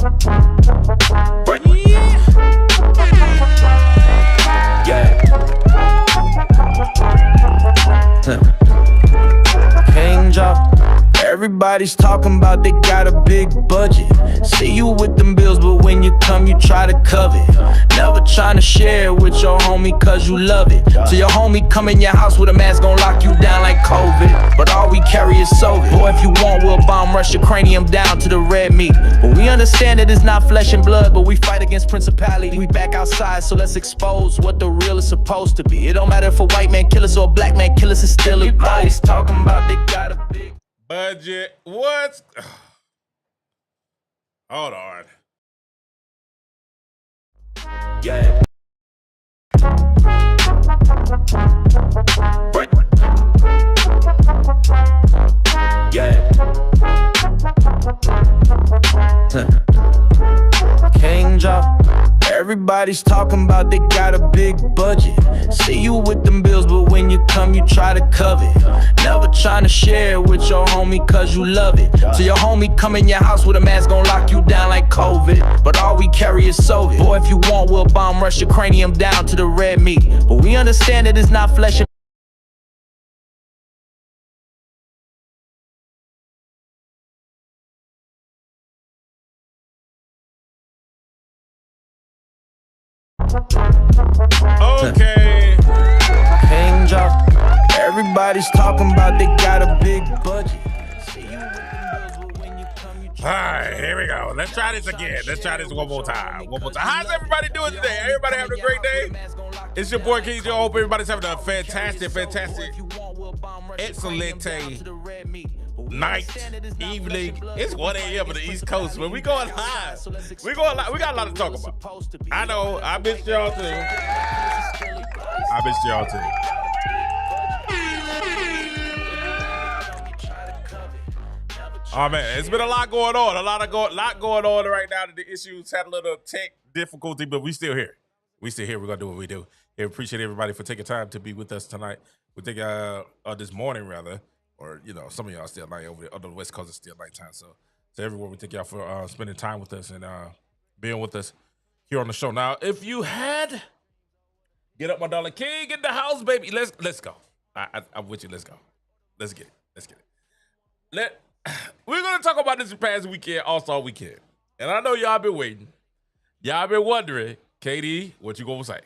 Yeah. King Joe. Everybody's talking about they got a big budget. See you with them bills, but when you come, you try to covet. Never trying to share it with your homie, cause you love it. So your homie come in your house with a mask, gon' lock you down like COVID. But all we carry is Soviet. Boy, if you want, we'll bomb rush your cranium down to the red meat. But we understand that it's not flesh and blood, but we fight against principality. We back outside, so let's expose what the real is supposed to be. It don't matter if a white man kill us or a black man kill us, it's still a Everybody's talking about they got a big budget. What? Hold on. Yeah. Yeah. King Joe. Everybody's talking about they got a big budget. See you with them bills, but when you come, you try to covet. Never trying to share it with your homie, cause you love it. So your homie come in your house with a mask, gon' lock you down like COVID. But all we carry is Soviet. Boy, if you want, we'll bomb rush your cranium down to the red meat. But we understand that it's not flesh and okay. King Joe. Everybody's talking about they got a big budget. All right, here we go. Let's try this again. Let's try this one more time. How's everybody doing today? Everybody having a great day? It's your boy King Joe. Hope everybody's having a fantastic, excellent night, evening. It's 1 a.m. on the East Coast, but we going live. We got a lot to talk about. I know. I missed y'all too. Oh man, it's been a lot going on. A lot going on right now. The issues had a little tech difficulty, but we still here. We're gonna do what we do. I appreciate everybody for taking time to be with us tonight. We think this morning rather, or some of y'all still night over there. On the West Coast, it's still nighttime. So everyone, we thank y'all for spending time with us and being with us here on the show. Now, if you had get up, my darling King in the house, baby. Let's go. I'm with you. Let's go. Let's get it. We're gonna talk about this past weekend, All-Star weekend, and I know y'all been waiting. Y'all been wondering, KD, what you gonna say?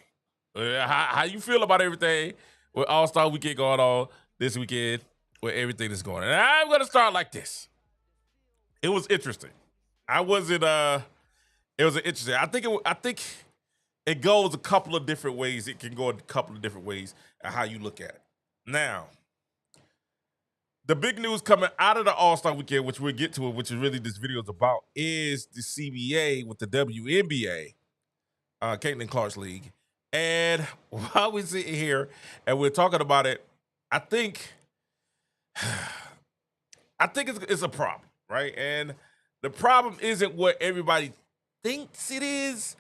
How you feel about everything with All-Star weekend going on this weekend, with everything that's going on? And I'm gonna start like this. It was interesting. It was interesting. I think it goes a couple of different ways. It can go a couple of different ways at how you look at it. Now, the big news coming out of the All-Star weekend, which we'll get to it, which is really this video is about, is the CBA with the WNBA, Caitlin Clark's league. And while we're sitting here and we're talking about it, I think it's a problem, right? And the problem isn't what everybody thinks it is.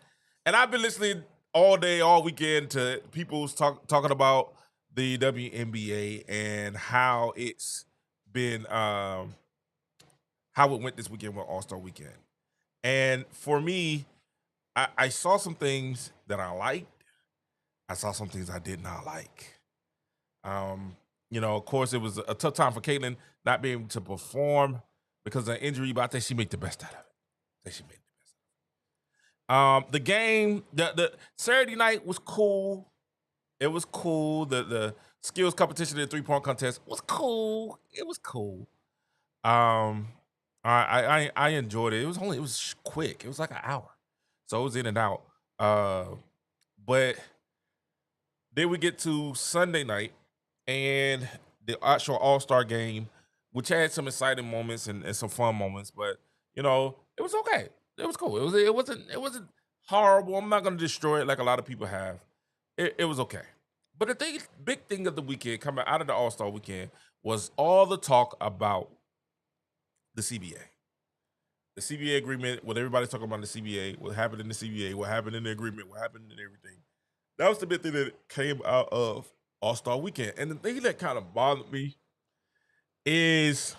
And I've been listening all day, all weekend to people talking about the WNBA and how it's been how it went this weekend with All-Star weekend. And for me, I saw some things that I liked. I saw some things I did not like. Of course, it was a tough time for Caitlin not being able to perform because of an injury, but I think she made the best out of it. The game, the Saturday night was cool. It was cool. The skills competition and the 3-point contest was cool. It was cool. I enjoyed it. It was quick. It was like an hour, so it was in and out. But then we get to Sunday night and the actual All-Star game, which had some exciting moments and some fun moments. But it was okay. It was cool. It wasn't horrible. I'm not gonna destroy it like a lot of people have. It was okay. But the big thing of the weekend coming out of the All-Star weekend was all the talk about the CBA. The CBA agreement, what everybody's talking about the CBA, what happened in the CBA, what happened in the agreement, what happened in everything. That was the big thing that came out of All-Star weekend. And the thing that kind of bothered me is,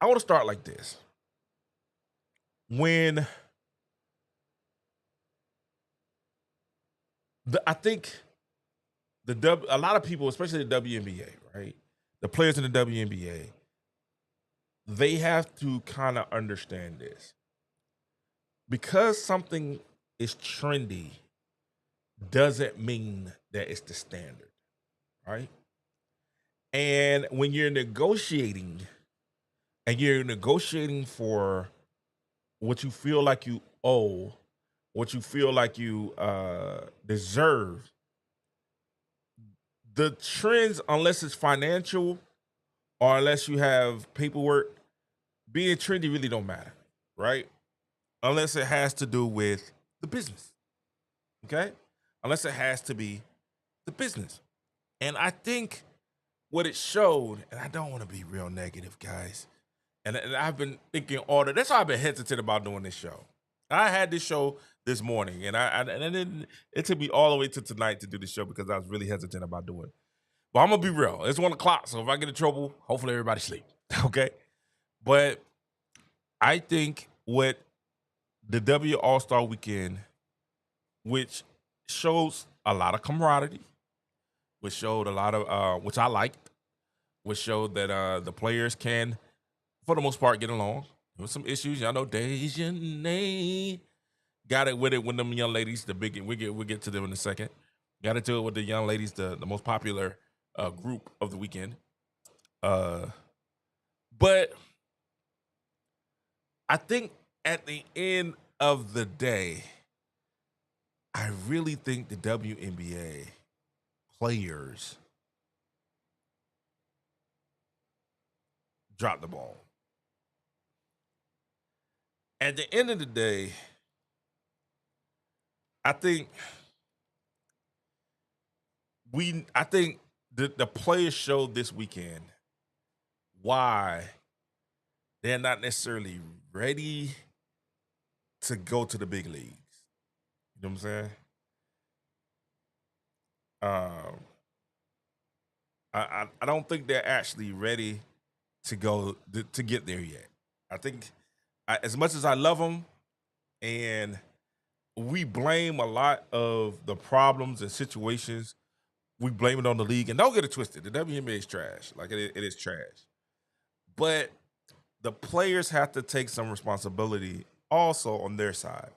I want to start like this. when I think a lot of people, especially the WNBA, right? The players in the WNBA, they have to kind of understand this. Because something is trendy doesn't mean that it's the standard, right? And when you're negotiating and you're negotiating for what you feel like you owe, what you feel like you deserve, the trends, unless it's financial or unless you have paperwork, being trendy really don't matter, right? Unless it has to do with the business, okay? Unless it has to be the business. And I think what it showed, and I don't want to be real negative, guys, and I've been thinking all that. That's why I've been hesitant about doing this show. I had this show this morning, and it took me all the way to tonight to do the show because I was really hesitant about doing it. But I'm gonna be real. It's 1 o'clock, so if I get in trouble, hopefully everybody sleep. Okay. But I think what the W All-Star weekend, which shows a lot of camaraderie, which showed a lot of which I liked, which showed that the players can, for the most part, get along. There was some issues, y'all know. Dejanay got it with them young ladies. We'll get to them in a second. Got into it with the young ladies, the most popular group of the weekend. But I think at the end of the day, I really think the WNBA players dropped the ball. At the end of the day, I think the players showed this weekend why they're not necessarily ready to go to the big leagues. You know what I'm saying? I don't think they're actually ready to go to get there yet. I think as much as I love them, and we blame a lot of the problems and situations, we blame it on the league. And don't get it twisted, the WNBA is trash. Like it is trash. But the players have to take some responsibility also on their side.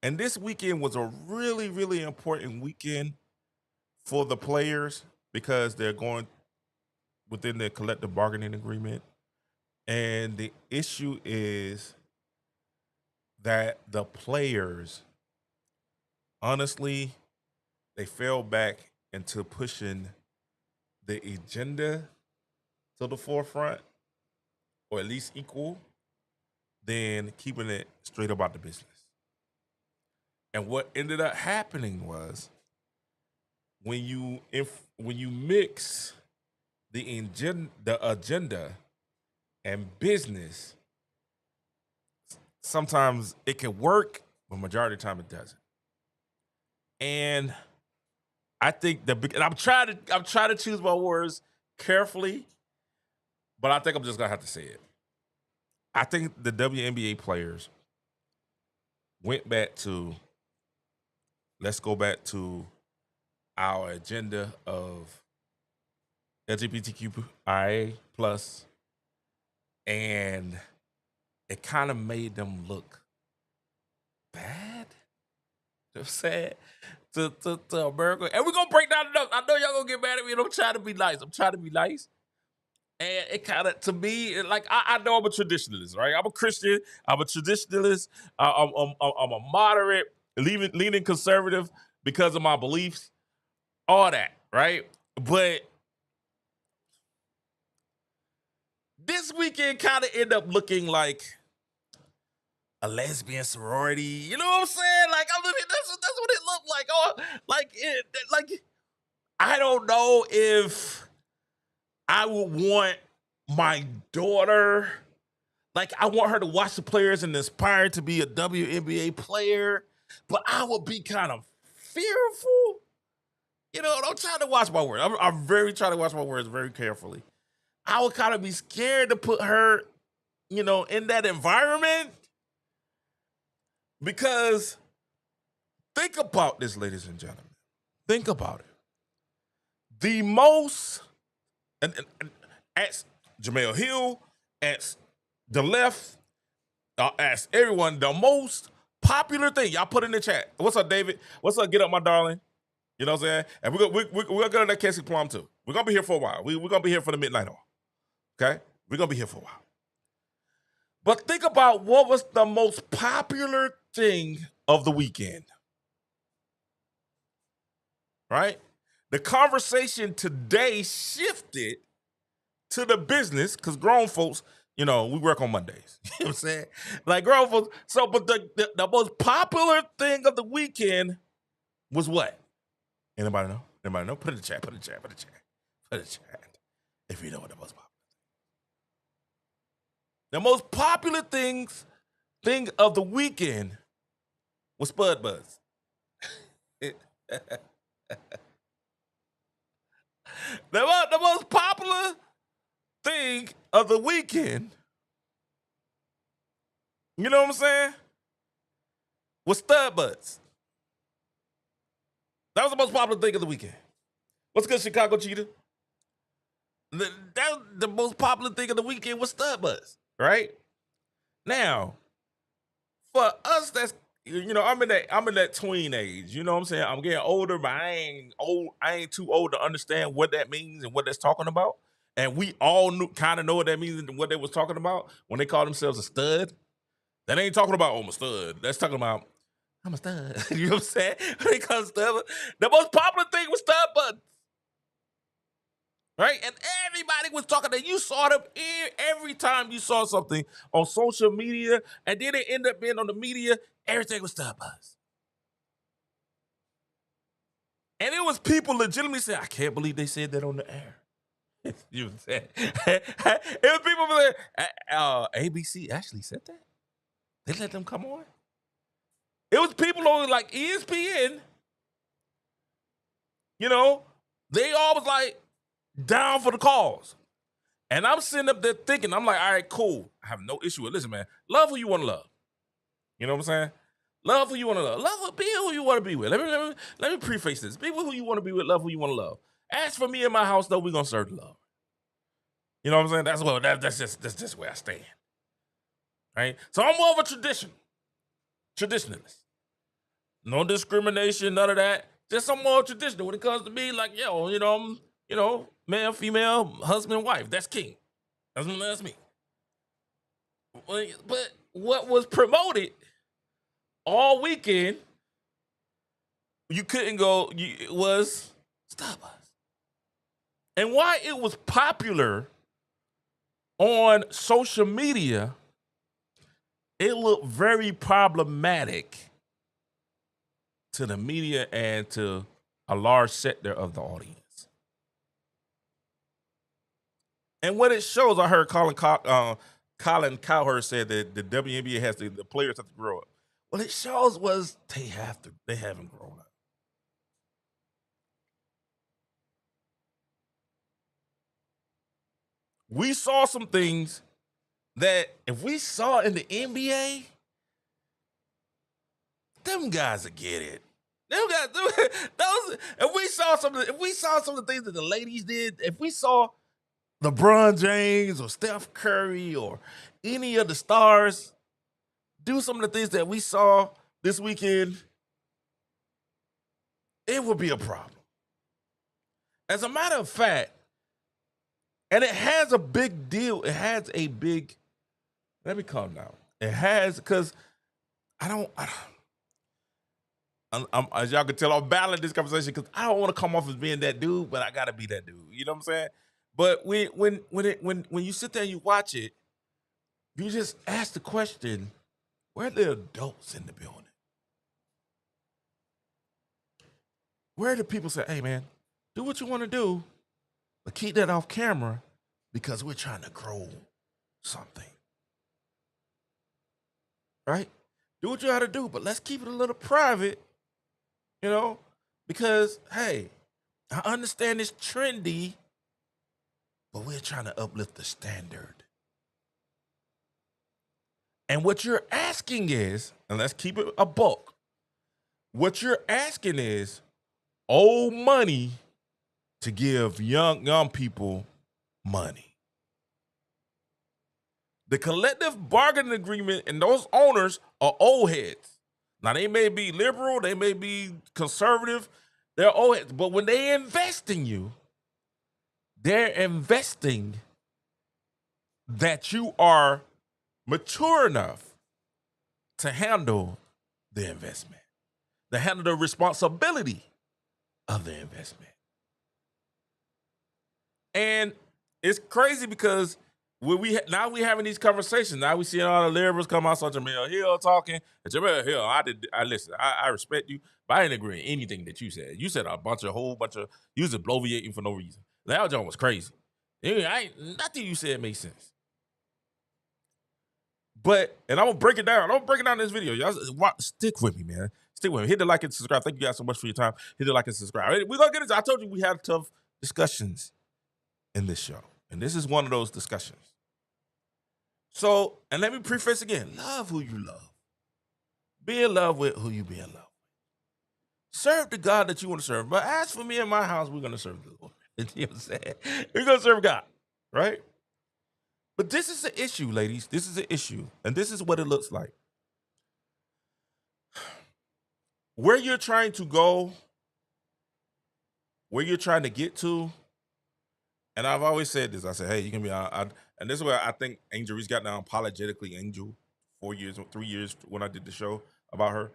And this weekend was a really, really important weekend for the players because they're going within their collective bargaining agreement. And the issue is that the players, honestly, they fell back into pushing the agenda to the forefront, or at least equal, than keeping it straight about the business. And what ended up happening was when you mix the agenda and business, sometimes it can work, but majority of the time it doesn't. And I think and I'm trying to choose my words carefully, but I think I'm just gonna have to say it. I think the WNBA players went back to, let's go back to our agenda of LGBTQ plus, and it kind of made them look bad. I'm saying to America, and we're gonna break down enough. I know y'all gonna get mad at me, and I'm trying to be nice. And it kind of, to me, like I know I'm a traditionalist, right? I'm a Christian. I'm a traditionalist. I'm a moderate, leaning conservative because of my beliefs, all that, right? But this weekend kind of ended up looking like a lesbian sorority. You know what I'm saying? Like, that's what it looked like. Oh, like I don't know if I would want my daughter, like I want her to watch the players and aspire to be a WNBA player, but I would be kind of fearful. You know, I'm trying to watch my words. I'm very trying to watch my words very carefully. I would kind of be scared to put her, you know, in that environment Because think about this, ladies and gentlemen. Think about it. The most, and ask Jamel Hill, ask the left, ask everyone, the most popular thing. Y'all put in the chat. What's up, David? What's up? Get up, my darling. You know what I'm saying? And we're gonna get on that Cassie Plum too. We're gonna be here for a while. We're gonna be here for the midnight hour. Okay? We're gonna be here for a while. But think about what was the most popular thing of the weekend. Right? The conversation today shifted to the business, because grown folks, we work on Mondays. You know what I'm saying? Like grown folks. So, but the most popular thing of the weekend was what? Anybody know? Anybody know? Put it in the chat. Put it in the chat. Put it in the chat. Put it in the chat. If you know what the most popular. The most popular thing of the weekend was Spud Buzz. The most popular thing of the weekend, you know what I'm saying, was Stud Butts. That was the most popular thing of the weekend. What's good, Chicago Cheetah? The most popular thing of the weekend was Stud Butts, right? Now, for us, that's I'm in that tween age. You know what I'm saying? I'm getting older, but I ain't too old to understand what that means and what that's talking about. And we all kind of know what that means and what they was talking about when they call themselves a stud. That ain't talking about, I'm a stud. That's talking about, I'm a stud. You know what I'm saying? They call stud. The most popular thing was Stud Butts. Right? And everybody was talking that you saw them every time you saw something on social media, and then it ended up being on the media, everything was Stud Butts. And it was people legitimately saying, I can't believe they said that on the air. You know what I'm saying? It was people like, ABC actually said that? They let them come on? It was people on like ESPN, they all was like down for the cause. And I'm sitting up there thinking, I'm like, all right, cool. I have no issue with it. Listen, man, love who you want to love. You know what I'm saying? Love who you want to love. Be who you want to be with. Let me preface this. Be with who you want to be with. Love who you want to love. As for me and my house, though, we're going to serve the love. You know what I'm saying? That's just where I stand. Right? So I'm more of a traditionalist. No discrimination, none of that. Just some more traditional when it comes to me, like, male, female, husband, wife. That's king. That's me. But what was promoted all weekend, you couldn't go, was Starbucks. And why it was popular on social media, it looked very problematic to the media and to a large sector of the audience. And what it shows, I heard Colin Cowherd said that the WNBA has the players have to grow up. What it shows was they haven't grown up. We saw some things that if we saw in the NBA, them guys would get it. Them guys, if we saw some of the things that the ladies did, if we saw LeBron James or Steph Curry or any of the stars do some of the things that we saw this weekend, it would be a problem. As a matter of fact, and it has a big deal. It has a big, let me calm down. It has, because I'm as y'all can tell, I'm battling this conversation because I don't want to come off as being that dude, but I gotta be that dude. You know what I'm saying? But when you sit there and you watch it, you just ask the question, where are the adults in the building? Where are the people say, hey man, do what you want to do, but keep that off camera because we're trying to grow something. Right? Do what you got to do, but let's keep it a little private, because, hey, I understand it's trendy, but we're trying to uplift the standard. And what you're asking is, and let's keep it a buck, what you're asking is old money to give young people money. The collective bargaining agreement and those owners are old heads. Now, they may be liberal, they may be conservative, they're old heads. But when they invest in you, they're investing that you are mature enough to handle the investment, to handle the responsibility of the investment. And it's crazy because now we having these conversations. Now we seeing all the liberals come out, such Jamel Hill talking. And Jamel Hill, I respect you, but I didn't agree with anything that you said. You said a whole bunch of, you was bloviating for no reason. That John was crazy. Nothing you said made sense. But, and I'm gonna break it down. I'm gonna break it down in this video. Y'all stick with me, man. Stick with me. Hit the like and subscribe. Thank you guys so much for your time. Hit the like and subscribe. We're gonna get into, I told you we had tough discussions in this show. And this is one of those discussions. So, and let me preface again, love who you love. Be in love with who you be in love with. Serve the God that you want to serve. But as for me and my house, we're going to serve the Lord. You know what I'm saying? We're going to serve God, right? But this is the issue, ladies. This is the issue. And this is what it looks like. Where you're trying to go, where you're trying to get to, and I've always said this. I said, hey, you can be, and this is where I think Angel Reese got down apologetically Angel 3 years when I did the show about her.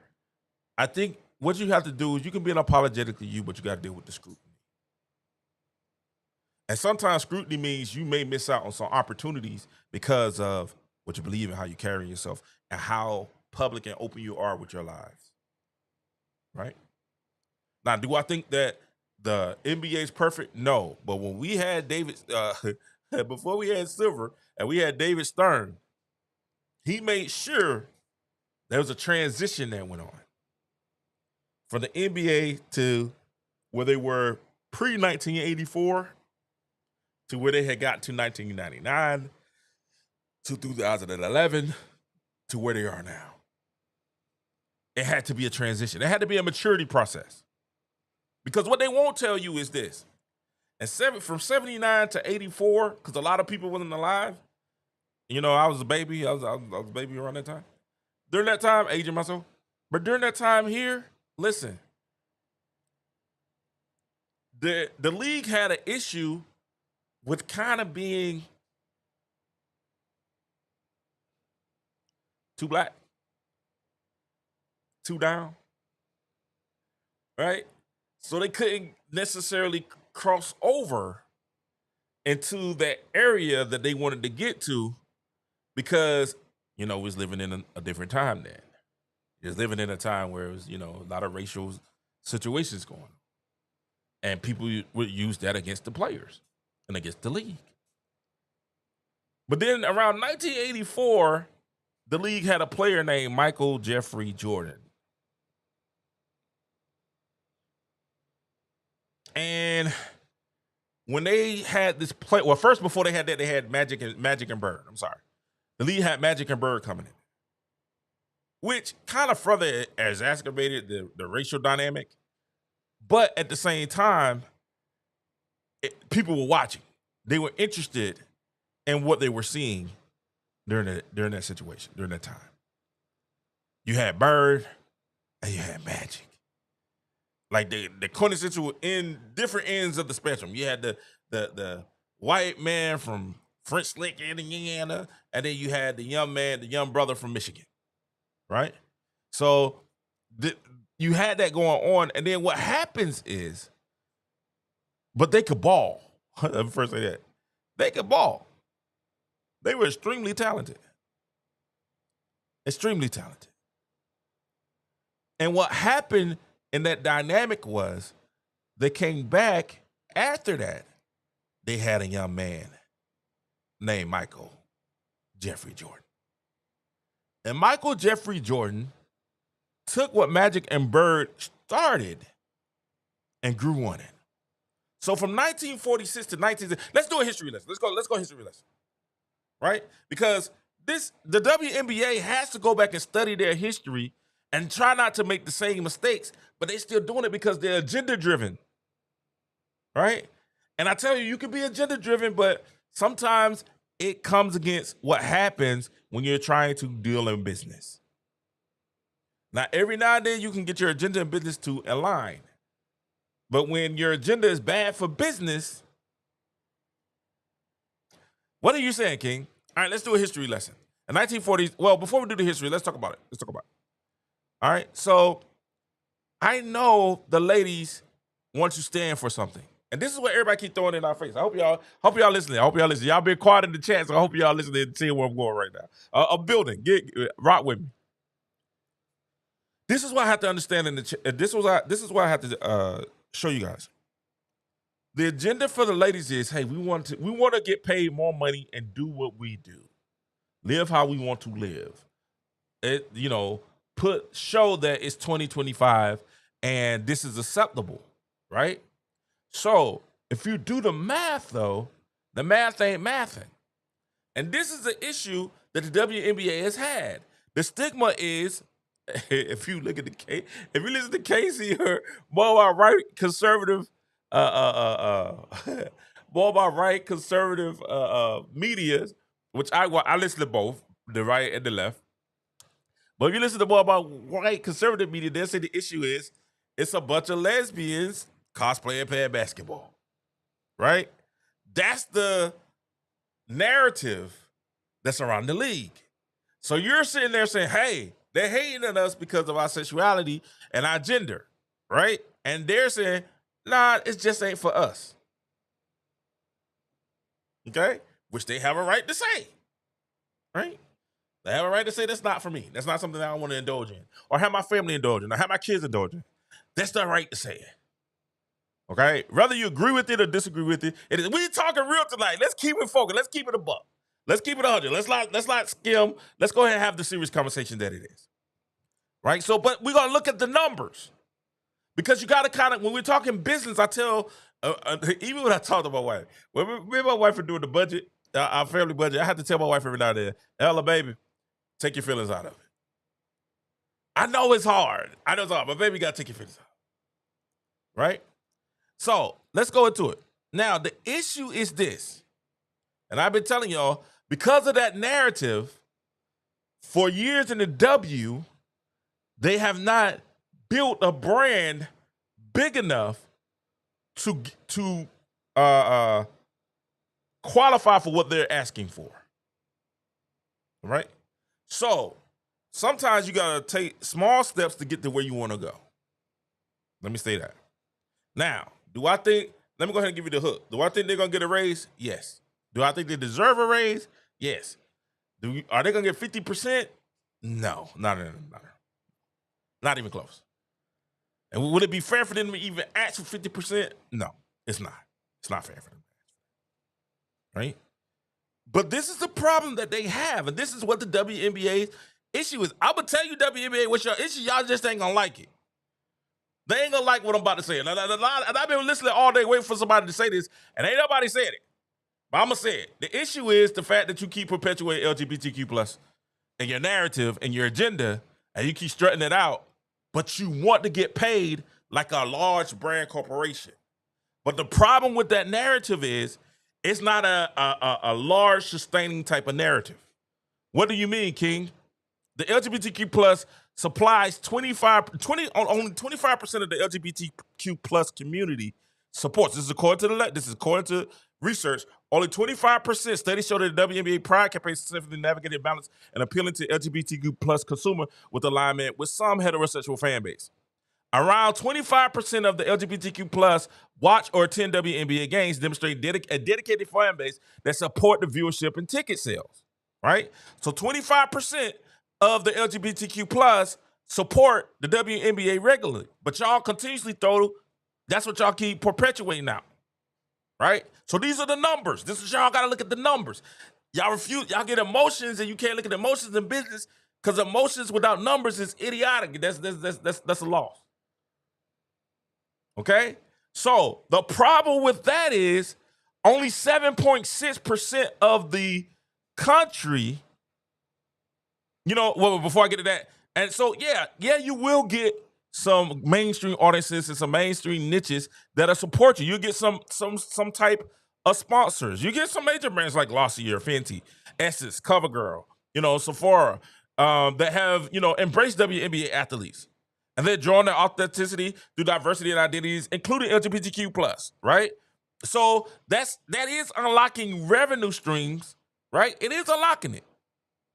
I think what you have to do is you can be an apologetically you, but you got to deal with the scrutiny. And sometimes scrutiny means you may miss out on some opportunities because of what you believe and how you carry yourself and how public and open you are with your lives. Right? Now, do I think that the NBA is perfect? No. But when we had David, before we had Silver and we had David Stern, he made sure there was a transition that went on from the NBA to where they were pre-1984 to where they had gotten to 1999 to 2011 to where they are now. It had to be a transition. It had to be a maturity process. Because what they won't tell you is this. And from 79 to 84, because a lot of people wasn't alive. You know, I was a baby. I was a baby around that time. During that time, aging myself. But during that time here, listen. The league had an issue with kind of being too black, too down, right? So they couldn't necessarily cross over into that area that they wanted to get to because, you know, we was living in a different time then. It was living in a time where it was, you know, a lot of racial situations going on. And people would use that against the players and against the league. But then around 1984, the league had a player named Michael Jeffrey Jordan. And when they had this play, well, first before they had that, they had Magic and Bird. I'm sorry. The league had Magic and Bird coming in, which kind of further exacerbated the racial dynamic. But at the same time, people were watching. They were interested in what they were seeing during that situation, during that time. You had Bird and you had Magic. Like the quintessential in different ends of the spectrum. You had the white man from French Lick, Indiana, and then you had the young brother from Michigan, right? So you had that going on, and then what happens is, but they could ball. Let me first say that. They could ball. They were extremely talented. Extremely talented. And what happened in that dynamic was they came back after that. They had a young man named Michael Jeffrey Jordan. And Michael Jeffrey Jordan took what Magic and Bird started and grew on it. So from 1946 to let's do a history lesson. Let's go history lesson. Right? Because the WNBA has to go back and study their history and try not to make the same mistakes, but they're still doing it because they're agenda driven, right? And I tell you, you can be agenda driven, but sometimes it comes against what happens when you're trying to deal in business. Now, every now and then you can get your agenda in business to align, but when your agenda is bad for business, what are you saying, King? All right, let's do a history lesson. In 1940s, well, before we do the history, let's talk about it. All right, so I know the ladies want to stand for something. And this is what everybody keep throwing in our face. I hope y'all listening. Y'all been quiet in the chat, so I hope y'all listening and seeing where I'm going right now. A building, rock with me. This is what I have to understand this is what I have to show you guys. The agenda for the ladies is, hey, we want to get paid more money and do what we do. Live how we want to live. Show that it's 2025 and this is acceptable, right? So if you do the math, though, the math ain't mathing. And this is the issue that the WNBA has had. The stigma is, if you listen to Casey, her more about right conservative, media, which I listen to both, the right and the left. But if you listen to more about white conservative media, they'll say the issue is it's a bunch of lesbians cosplaying playing basketball, right? That's the narrative that's around the league. So you're sitting there saying, hey, they're hating on us because of our sexuality and our gender, right? And they're saying, nah, it just ain't for us. Okay? Which they have a right to say, right? They have a right to say that's not for me. That's not something that I want to indulge in. Or have my family indulge in. Or have my kids indulge in. That's their right to say it. Okay? Whether you agree with it or disagree with it, we talking real tonight. Let's keep it focused. Let's keep it a buck. Let's keep it 100. Let's not skim. Let's go ahead and have the serious conversation that it is. Right? So, but we're going to look at the numbers. Because you got to when we're talking business, I tell, even when I talk to my wife, when me and my wife are doing the budget, our family budget, I have to tell my wife every now and then, Ella, baby, take your feelings out of it. I know it's hard. But baby, you got to take your feelings out. Right? So let's go into it. Now, the issue is this, and I've been telling y'all, because of that narrative, for years in the W, they have not built a brand big enough to qualify for what they're asking for. Right? So sometimes you gotta take small steps to get to where you want to go. Let me say that. Now, let me go ahead and give you the hook. Do I think they're gonna get a raise? Yes. Do I think they deserve a raise? Yes. Are they gonna get 50%? No, not even close. And would it be fair for them to even ask for 50%? No, it's not. It's not fair for them. Right? But this is the problem that they have, and this is what the WNBA's issue is. I'm going to tell you, WNBA, what's your issue? Y'all just ain't going to like it. They ain't going to like what I'm about to say. And I've been listening all day waiting for somebody to say this, and ain't nobody said it. But I'm going to say it. The issue is the fact that you keep perpetuating LGBTQ plus in your narrative and your agenda, and you keep strutting it out, but you want to get paid like a large brand corporation. But the problem with that narrative is it's not a large sustaining type of narrative. What do you mean, King? The LGBTQ plus supplies only 25% of the LGBTQ plus community supports. This is according to research. Only 25% studies show that the WNBA Pride campaign successfully navigated balance and appealing to LGBTQ plus consumer with alignment with some heterosexual fan base. Around 25% of the LGBTQ plus watch or attend WNBA games, demonstrate a dedicated fan base that support the viewership and ticket sales, right? So 25% of the LGBTQ plus support the WNBA regularly, but y'all continuously that's what y'all keep perpetuating now, right? So these are the numbers. This is y'all got to look at the numbers. Y'all get emotions, and you can't look at emotions in business because emotions without numbers is idiotic. That's a loss. Okay? So the problem with that is only 7.6% of the country well, before I get to that, and so yeah, you will get some mainstream audiences and some mainstream niches that'll support you. You get some type of sponsors. You get some major brands like Glossier, Fenty, Essence, CoverGirl, Sephora, that have embraced WNBA athletes, and they're drawing their authenticity through diversity and identities, including LGBTQ plus, right? So that is unlocking revenue streams, right? It is unlocking it.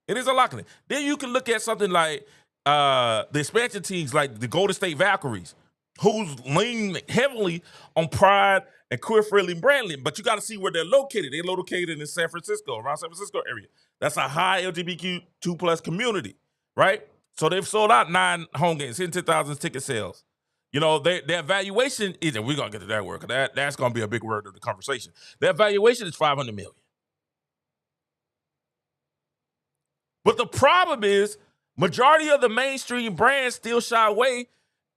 It is unlocking it. Then you can look at something like the expansion teams like the Golden State Valkyries, who's lean heavily on pride and queer-friendly branding, but you got to see where they're located. They're located in San Francisco, around San Francisco area. That's a high LGBTQ plus community, right? So they've sold out 9 home games, hitting 10,000 ticket sales. Their valuation is, and we're going to get to that word, because that's going to be a big word of the conversation. Their valuation is $500 million. But the problem is, majority of the mainstream brands still shy away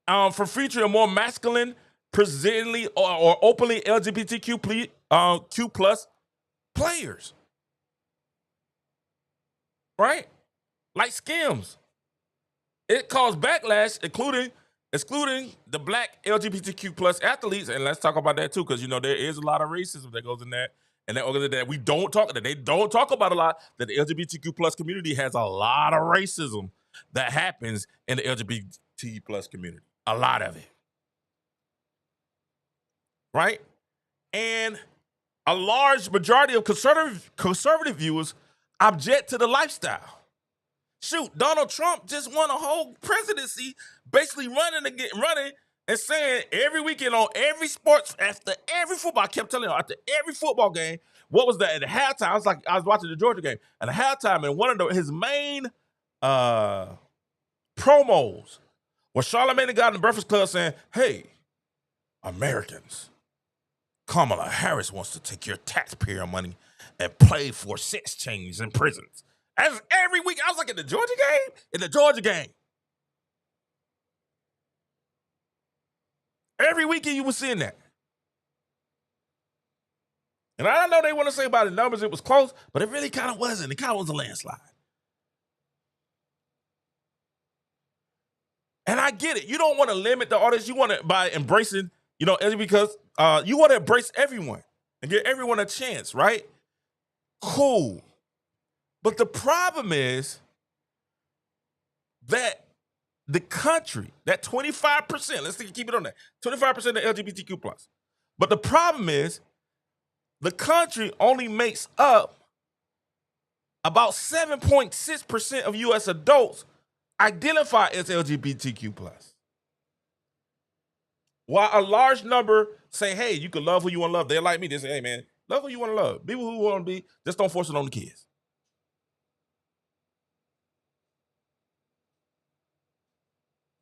from featuring more masculine, presently or openly LGBTQ Q plus players, right? Like Skims. It caused backlash, excluding the black LGBTQ plus athletes, and let's talk about that too, because there is a lot of racism that goes in that. And that organization that they don't talk about a lot, that the LGBTQ plus community has a lot of racism that happens in the LGBT plus community. A lot of it. Right? And a large majority of conservative viewers object to the lifestyle. Shoot, Donald Trump just won a whole presidency basically running and saying every weekend on every sports, after every football, I kept telling you, after every football game, what was that at the halftime? I was watching the Georgia game. At the halftime, and one of his main promos was Charlamagne the guy in the Breakfast Club saying, "Hey, Americans, Kamala Harris wants to take your taxpayer money and play for sex change in prisons." As every week, I was like, in the Georgia game? In the Georgia game. Every weekend you were seeing that. And I don't know they want to say about the numbers, it was close, but it really kind of wasn't. It kind of was a landslide. And I get it. You don't want to limit the audience. You want to, by embracing, because you want to embrace everyone and give everyone a chance, right? Cool. But the problem is that the country, that 25%, let's keep it on that, 25% of LGBTQ plus. But the problem is the country only makes up about 7.6% of U.S. adults identify as LGBTQ plus. While a large number say, hey, you can love who you want to love. They're like me. They say, hey, man, love who you want to love. Be who you want to be. Just don't force it on the kids.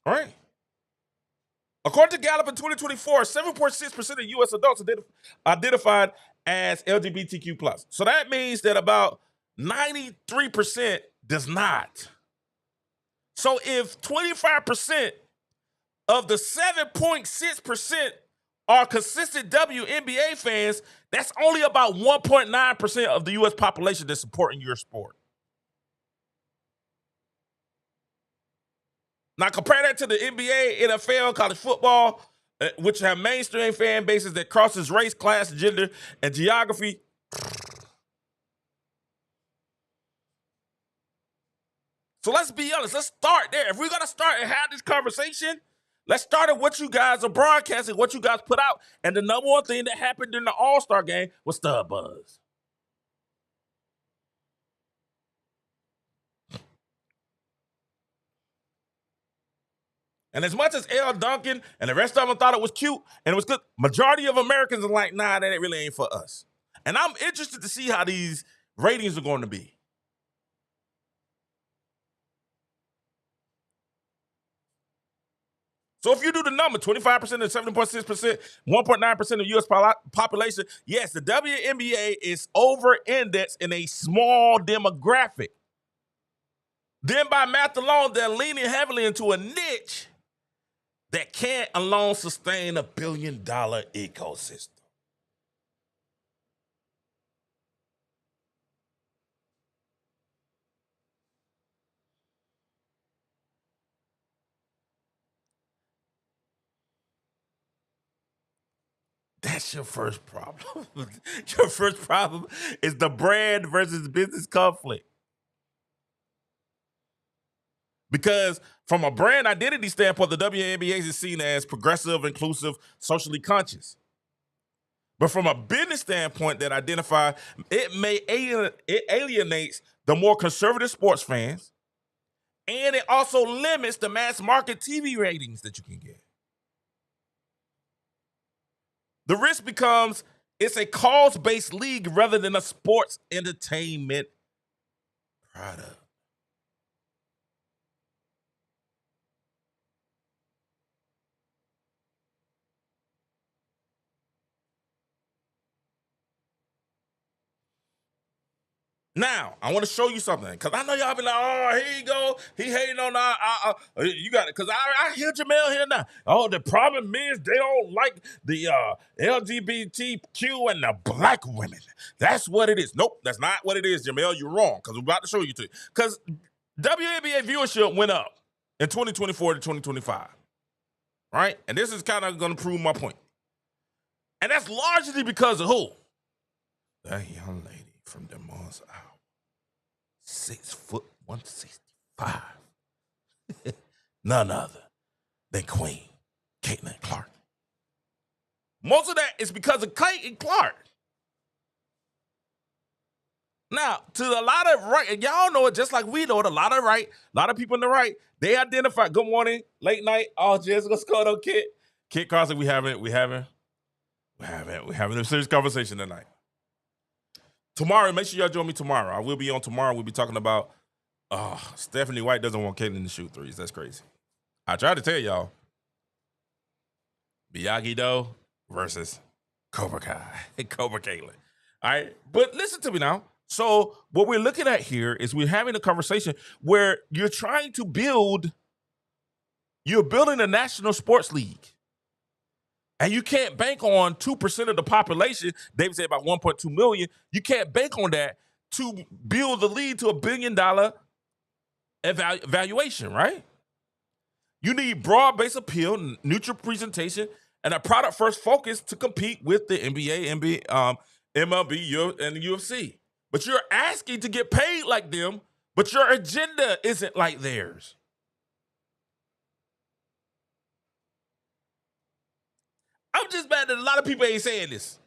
All right. According to Gallup in 2024, 7.6% of U.S. adults identified as LGBTQ plus. So that means that about 93% does not. So if 25% of the 7.6% are consistent WNBA fans, that's only about 1.9% of the U.S. population that's supporting your sport. Now compare that to the NBA, NFL, college football, which have mainstream fan bases that crosses race, class, gender, and geography. So let's be honest. Let's start there. If we're going to start and have this conversation, let's start at what you guys are broadcasting, what you guys put out. And the number one thing that happened during the All-Star game was Stud Buzz. And as much as L. Duncan and the rest of them thought it was cute and it was good, majority of Americans are like, nah, that really ain't for us. And I'm interested to see how these ratings are going to be. So if you do the number, 25% and 7.6%, 1.9% of the U.S. population, yes, the WNBA is over-indexed in a small demographic. Then by math alone, they're leaning heavily into a niche that can't alone sustain a billion-dollar ecosystem. That's your first problem. Your first problem is the brand versus business conflict. Because from a brand identity standpoint, the WNBA is seen as progressive, inclusive, socially conscious. But from a business standpoint that identify, it alienates the more conservative sports fans, and it also limits the mass market TV ratings that you can get. The risk becomes it's a cause-based league rather than a sports entertainment product. Now, I want to show you something because I know y'all be like, oh, here you go. He hating on you got it. Because I hear Jamel here now. Oh, the problem is they don't like the LGBTQ and the black women. That's what it is. Nope, that's not what it is, Jamel. You're wrong because we're about to show you to. Because WNBA viewership went up in 2024 to 2025. Right? And this is kind of going to prove my point. And that's largely because of who? That young lady from Des Moines, 6'165". None other than Queen Caitlin Clark. Most of that is because of Caitlin Clark. Now, to a lot of right, and y'all know it just like we know it, a lot of people in the right, they identify, good morning, late night, Jessica Scotto, Kit Carson, we having a serious conversation tonight. Tomorrow, make sure y'all join me tomorrow. I will be on tomorrow. We'll be talking about Stephanie White doesn't want Caitlin to shoot threes. That's crazy. I tried to tell y'all. Miyagi-Do versus Cobra Kai. Cobra Caitlin. All right? But listen to me now. So what we're looking at here is we're having a conversation where you're building a national sports league. And you can't bank on 2% of the population. David said about 1.2 million. You can't bank on that to build the league to $1 billion valuation, right? You need broad-based appeal, neutral presentation, and a product-first focus to compete with the NBA, MLB, and the UFC. But you're asking to get paid like them, but your agenda isn't like theirs. I'm just mad that a lot of people ain't saying this.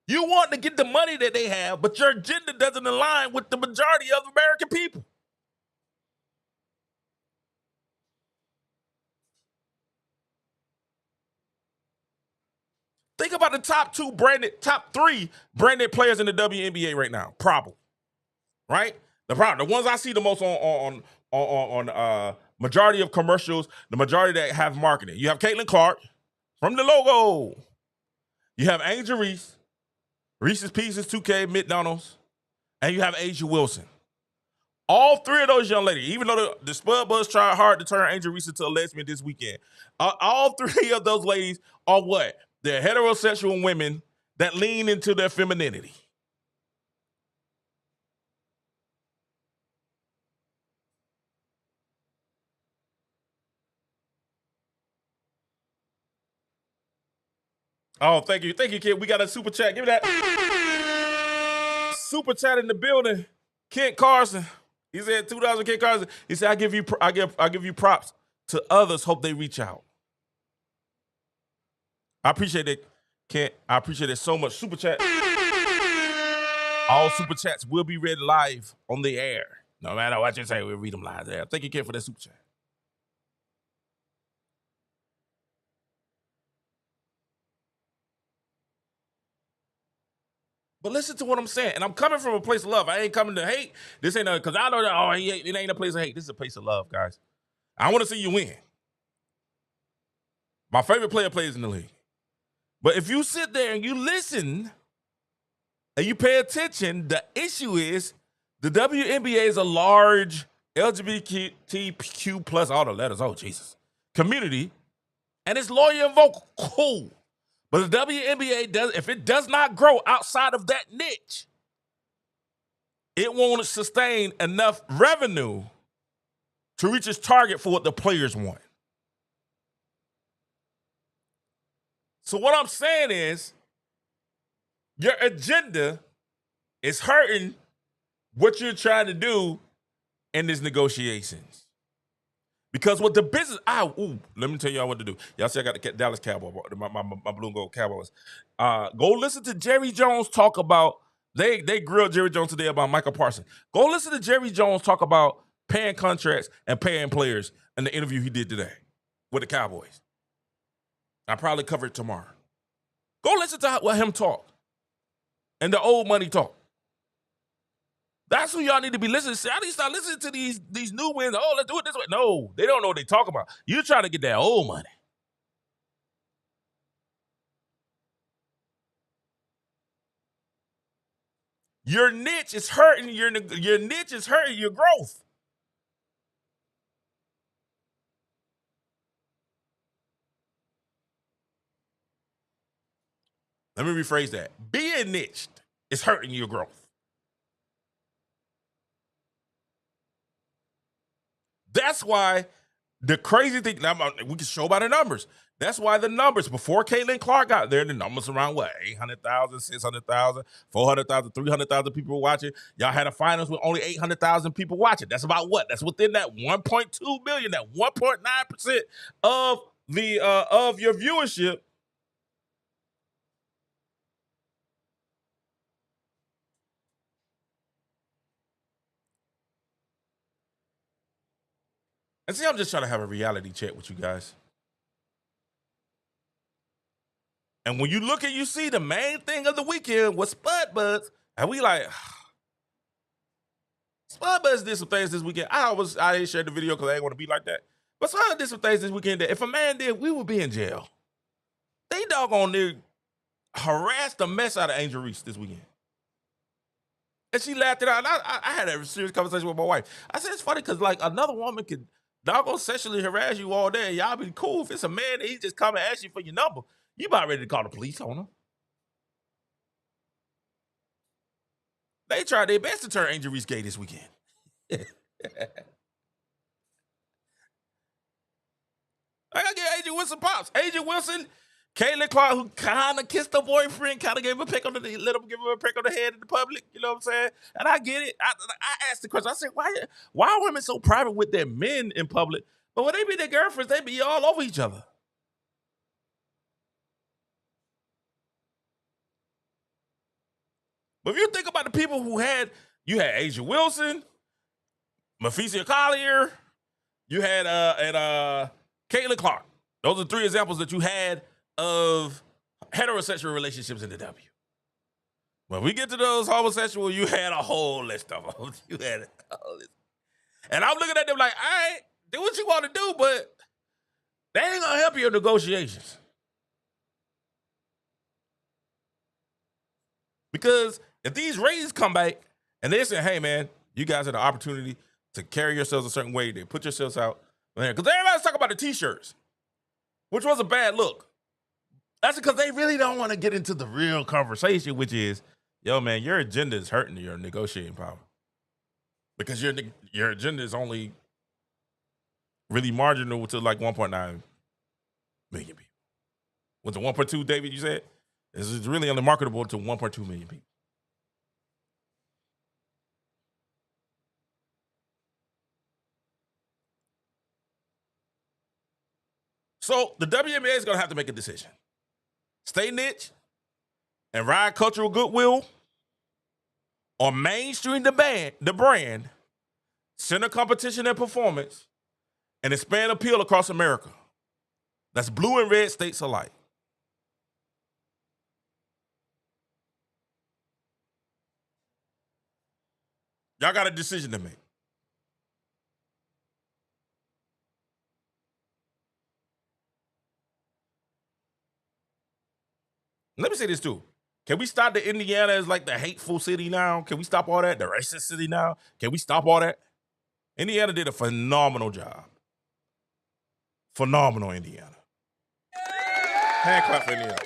You want to get the money that they have, but your agenda doesn't align with the majority of American people. Think about the top three branded players in the WNBA right now. Problem, right? The ones I see the most on majority of commercials, the majority that have marketing. You have Caitlin Clark from the logo. You have Angel Reese, Reese's Pieces, 2K, McDonald's, and you have Asia Wilson. All three of those young ladies, even though the Spud Buzz tried hard to turn Angel Reese into a lesbian this weekend, all three of those ladies are what? They're heterosexual women that lean into their femininity. Oh, thank you, kid. We got a super chat. Give me that super chat in the building. Kent Carson. He said 2,000. Kent Carson. He said, I give you props to others. Hope they reach out. I appreciate it, Kent. I appreciate it so much. Super chat. All super chats will be read live on the air. No matter what you say, we'll read them live there. Thank you, Kent, for that super chat. But listen to what I'm saying. And I'm coming from a place of love. I ain't coming to hate. This ain't because I know that, it ain't a place of hate. This is a place of love, guys. I want to see you win. My favorite player plays in the league. But if you sit there and you listen and you pay attention, the issue is the WNBA is a large LGBTQ plus all the letters, community, and it's loyal and vocal. Cool. But the WNBA if it does not grow outside of that niche, it won't sustain enough revenue to reach its target for what the players want. So what I'm saying is your agenda is hurting what you're trying to do in these negotiations. Because what the business, let me tell y'all what to do. Y'all see I got the Dallas Cowboys, my blue and gold Cowboys. Go listen to Jerry Jones talk about, they grilled Jerry Jones today about Michael Parsons. Go listen to Jerry Jones talk about paying contracts and paying players in the interview he did today with the Cowboys. I'll probably cover it tomorrow. Go listen to him talk and the old money talk. That's who y'all need to be listening to. I need to start listening to these new wins. Oh, let's do it this way. No, they don't know what they talk about. You're trying to get that old money. Your niche is hurting your niche is hurting your growth. Let me rephrase that. Being niched is hurting your growth. That's why the crazy thing, now we can show by the numbers. That's why the numbers, before Caitlin Clark got there, the numbers around what? 800,000, 600,000, 400,000, 300,000 people watching. Y'all had a finals with only 800,000 people watching. That's about what? That's within that 1.2 million, that 1.9% of the of your viewership. And see, I'm just trying to have a reality check with you guys. And when you look and you see the main thing of the weekend was Spud Buds, and we like, Spud Buds did some things this weekend. I didn't share the video because I ain't want to be like that. But Spud did some things this weekend that if a man did, we would be in jail. They doggone near harassed the mess out of Angel Reese this weekend. And she laughed it out. And I had a serious conversation with my wife. I said, it's funny because like another woman could doggone sexually harass you all day. Y'all be cool. If it's a man, he just come and ask you for your number. You about ready to call the police on him. They tried their best to turn Angel Reese gay this weekend. I gotta get Angel Wilson pops. Angel Wilson, Caitlin Clark, who kind of kissed her boyfriend, kind of gave him a peck on the, let him give him a peck on the head in the public. You know what I'm saying? And I get it. I asked the question. I said, why are women so private with their men in public? But when they be their girlfriends, they be all over each other. But if you think about the people who you had Asia Wilson, Mafisia Collier, you had Caitlin Clark. Those are three examples that you had of heterosexual relationships in the W. When we get to those homosexual, you had a whole list of them. You had a whole list. And I'm looking at them like, all right, do what you want to do, but they ain't gonna help you in negotiations. Because if these ratings come back and they say, hey, man, you guys have the opportunity to carry yourselves a certain way, they put yourselves out there. Because everybody's talking about the T-shirts, which was a bad look. That's because they really don't want to get into the real conversation, which is, yo, man, your agenda is hurting your negotiating power. Because your agenda is only really marginal to like 1.9 million people. With the 1.2, David, you said? This is really only marketable to 1.2 million people. So the WNBA is going to have to make a decision. Stay niche and ride cultural goodwill, or mainstream the brand, center competition and performance, and expand appeal across America. That's blue and red states alike. Y'all got a decision to make. Let me say this too. Can we stop the Indiana as like the hateful city now? Can we stop all that? The racist city now? Can we stop all that? Indiana did a phenomenal job. Phenomenal, Indiana. Hand clap for Indiana.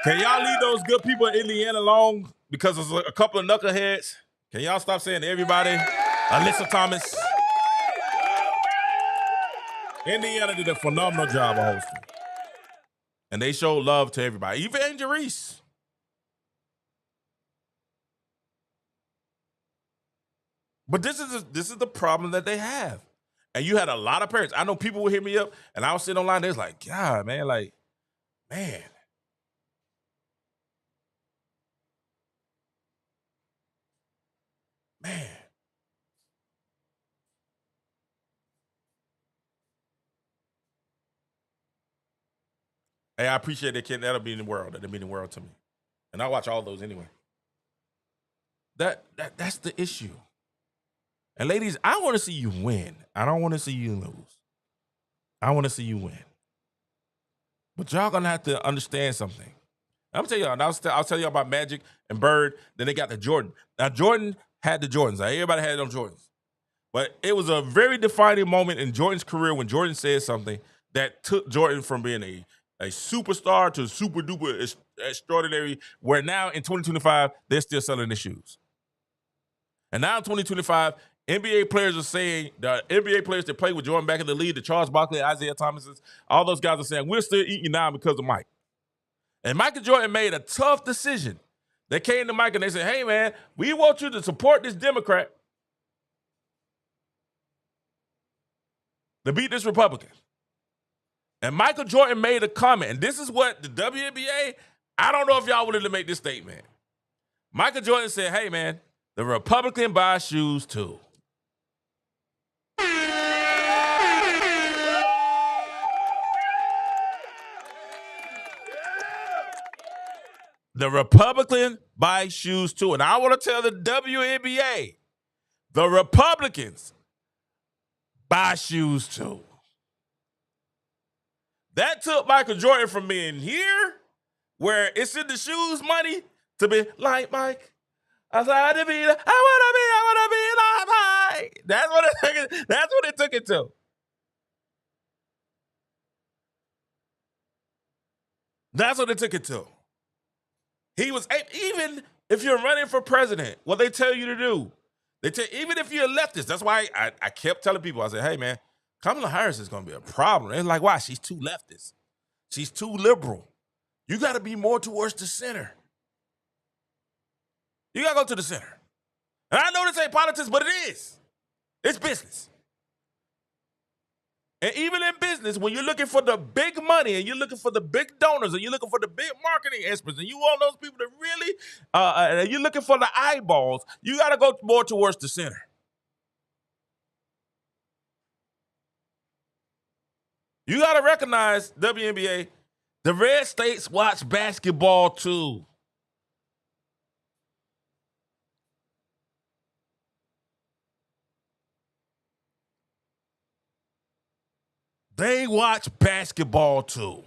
Can y'all leave those good people in Indiana alone? Because there's a couple of knuckleheads. Can y'all stop saying everybody? Alyssa Thomas. Indiana did a phenomenal job of hosting. And they showed love to everybody, even Angel Reese. But this is the problem that they have. And you had a lot of parents. I know people would hit me up, and I was sitting online, they was like, God, man, like, man. Man. Hey, I appreciate that, kid. That'll be in the world. That'll be in the world to me. And I watch all those anyway. That's the issue. And ladies, I want to see you win. I don't want to see you lose. I want to see you win. But y'all gonna have to understand something. I'm gonna tell y'all, and I'll tell you about Magic and Bird. Then they got the Jordan. Now Jordan had the Jordans. Like, everybody had them Jordans. But it was a very defining moment in Jordan's career when Jordan said something that took Jordan from being a superstar to super duper extraordinary, where now in 2025, they're still selling the shoes. And now in 2025, NBA players are saying, the NBA players that played with Jordan back in the league, the Charles Barkley, Isaiah Thomases, all those guys are saying, we're still eating now because of Mike. And Michael Jordan made a tough decision. They came to Mike and they said, hey, man, we want you to support this Democrat to beat this Republican. And Michael Jordan made a comment, and this is what the WNBA, I don't know if y'all wanted to make this statement. Michael Jordan said, hey, man, the Republican buys shoes too. The Republican buy shoes too. And I want to tell the WNBA, the Republicans buy shoes too. That took Michael Jordan from being here, where it's in the shoes money, to be like Mike. I want to be like Mike. That's what it took it to. That's what it took it to. He was, even if you're running for president, what they tell you to do, even if you're a leftist, that's why I kept telling people, I said, hey, man, Kamala Harris is going to be a problem. They're like, why? She's too leftist. She's too liberal. You got to be more towards the center. You got to go to the center. And I know this ain't politics, but it is. It's business. And even in business, when you're looking for the big money and you're looking for the big donors and you're looking for the big marketing experts and you want those people to really, and you're looking for the eyeballs, you got to go more towards the center. You got to recognize, WNBA, the red states watch basketball too. They watch basketball too.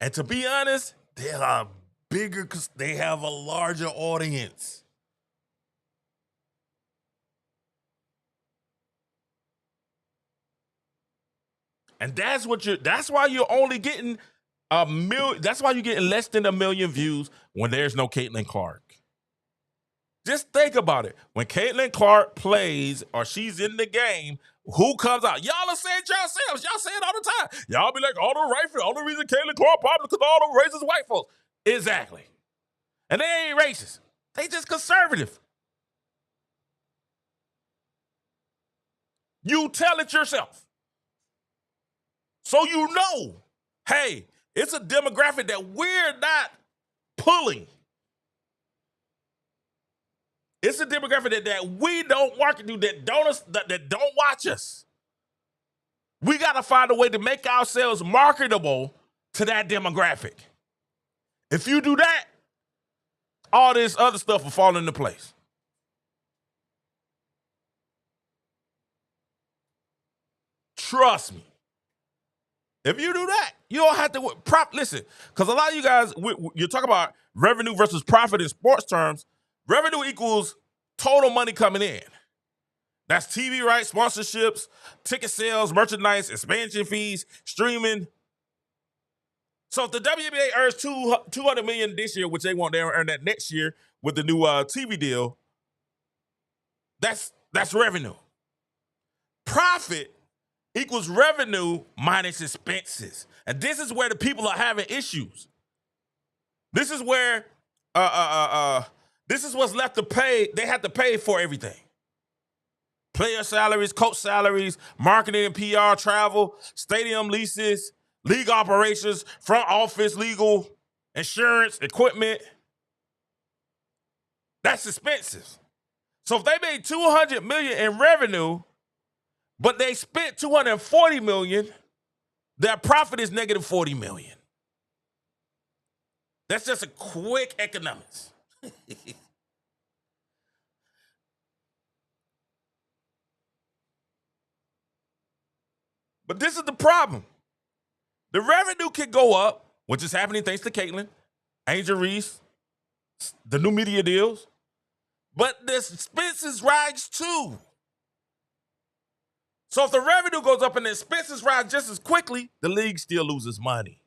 And to be honest, they are bigger because they have a larger audience. And that's why you're only getting that's why you're getting less than 1 million views when there's no Caitlin Clark. Just think about it. When Caitlin Clark plays or she's in the game, who comes out? Y'all are saying it yourselves. Y'all say it all the time. Y'all be like, all the reason Caitlin Clark popular because all the racist white folks. Exactly. And they ain't racist. They just conservative. You tell it yourself. So you know, hey, it's a demographic that we're not pulling. It's a demographic that we don't market to, that don't watch us. We got to find a way to make ourselves marketable to that demographic. If you do that, all this other stuff will fall into place. Trust me. If you do that, you don't have to listen, because a lot of you guys, you talk about revenue versus profit in sports terms. Revenue equals total money coming in. That's TV rights, sponsorships, ticket sales, merchandise, expansion fees, streaming. So if the WNBA earns $200 million this year, which they want to earn that next year with the new TV deal, that's revenue. Profit equals revenue minus expenses. And this is where the people are having issues. This is where this is what's left to pay. They have to pay for everything. Player salaries, coach salaries, marketing and PR, travel, stadium leases, league operations, front office, legal, insurance, equipment. That's expensive. So if they made $200 million in revenue, but they spent $240 million, their profit is negative $40 million. That's just a quick economics. But this is the problem. The revenue can go up, which is happening thanks to Caitlin, Angel Reese, the new media deals, but the expenses rise too. So if the revenue goes up and the expenses rise just as quickly, the league still loses money.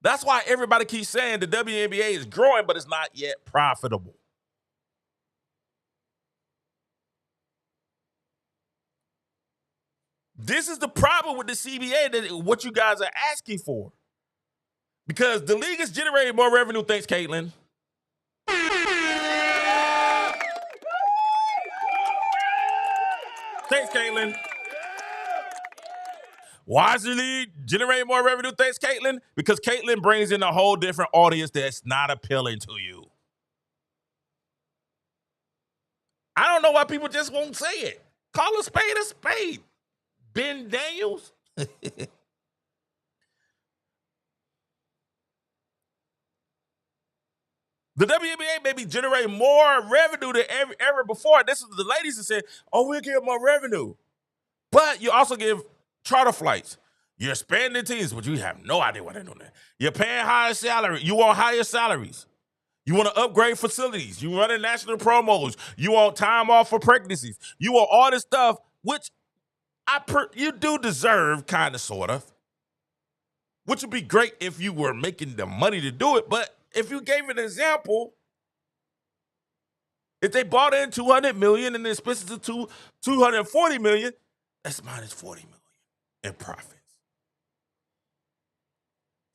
That's why everybody keeps saying the WNBA is growing, but it's not yet profitable. This is the problem with the CBA, that what you guys are asking for. Because the league is generating more revenue, thanks, Caitlin. Thanks, Caitlin. Why is the league generating more revenue, thanks, Caitlin? Because Caitlin brings in a whole different audience that's not appealing to you. I don't know why people just won't say it. Call a spade a spade. Ben Daniels. The WNBA may be generating more revenue than ever before. This is the ladies that said, oh, we'll give more revenue. But you also give charter flights. You're expanding teams, but you have no idea what they're doing. You're paying higher salary. You want higher salaries. You want to upgrade facilities. You run national promos. You want time off for pregnancies. You want all this stuff, which you do deserve, kind of, sort of. Which would be great if you were making the money to do it. But if you gave an example, if they bought in $200 million and the expenses of $240 million, that's minus $40 million in profits.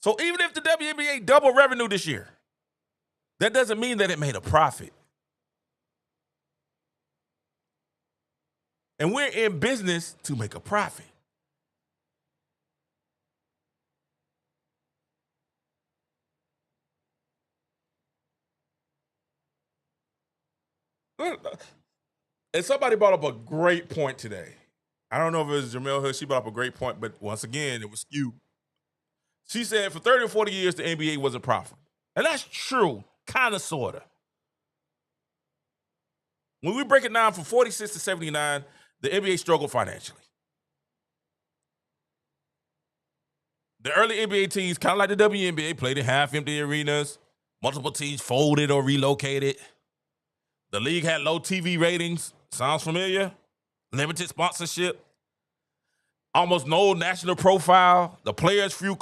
So even if the WNBA doubled revenue this year, that doesn't mean that it made a profit. And we're in business to make a profit. And somebody brought up a great point today. I don't know if it was Jamel Hood. She brought up a great point, but once again, it was skewed. She said for 30 or 40 years, the NBA wasn't profitable. And that's true, kind of, sort of. When we break it down from 46 to 79, the NBA struggled financially. The early NBA teams, kind of like the WNBA, played in half-empty arenas. Multiple teams folded or relocated. The league had low TV ratings. Sounds familiar? Limited sponsorship. Almost no national profile. The players flew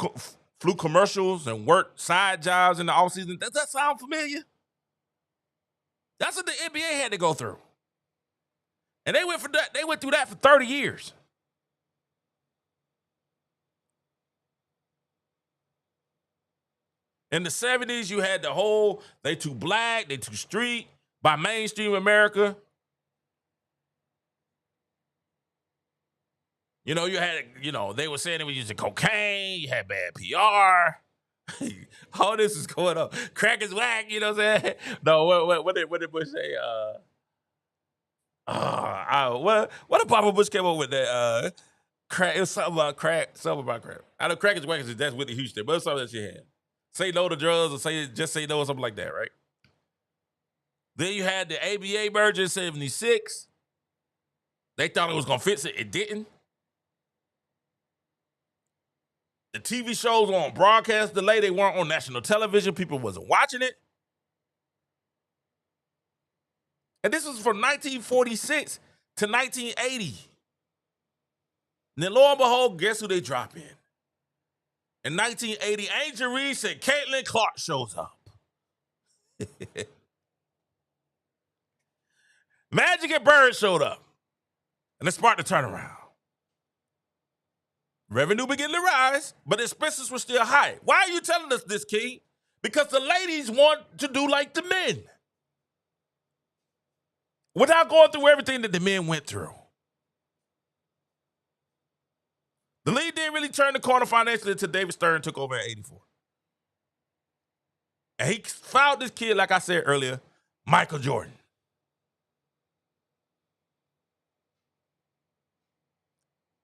commercials and worked side jobs in the offseason. Does that sound familiar? That's what the NBA had to go through. And they went through that for 30 years. In the 70s, you had the whole, they too black, they too street, by mainstream America. You know, they were saying they were using cocaine, you had bad PR. All this is going on. Crack is whack, you know what I'm saying? No, what did Bush say? What did Papa Bush came up with that? Crack, it was something about crack. I know crack is whack, that's Whitney Houston, but it's something that she had. Say no to drugs or just say no or something like that, right? Then you had the ABA merger in 76. They thought it was going to fix it. It didn't. The TV shows were on broadcast delay. They weren't on national television. People wasn't watching it. And this was from 1946 to 1980. And then lo and behold, guess who they drop in? In 1980, Angel Reese and Caitlin Clark shows up. Magic and Bird showed up. And it sparked the turnaround. Revenue began to rise, but expenses were still high. Why are you telling us this, Key? Because the ladies want to do like the men, without going through everything that the men went through. The league didn't really turn the corner financially until David Stern took over in '84. And he found this kid, like I said earlier, Michael Jordan.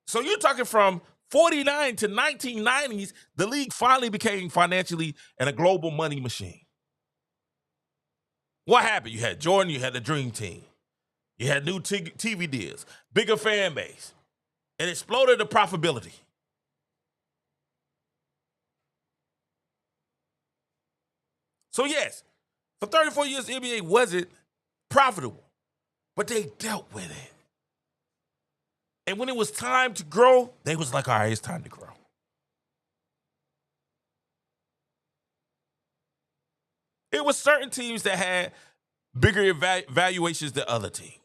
So you're talking from 49 to 1990s, the league finally became financially and a global money machine. What happened? You had Jordan, you had the Dream Team. You had new TV deals, bigger fan base. It exploded the profitability. So yes, for 34 years, the NBA wasn't profitable, but they dealt with it. And when it was time to grow, they was like, all right, it's time to grow. It was certain teams that had bigger valuations than other teams.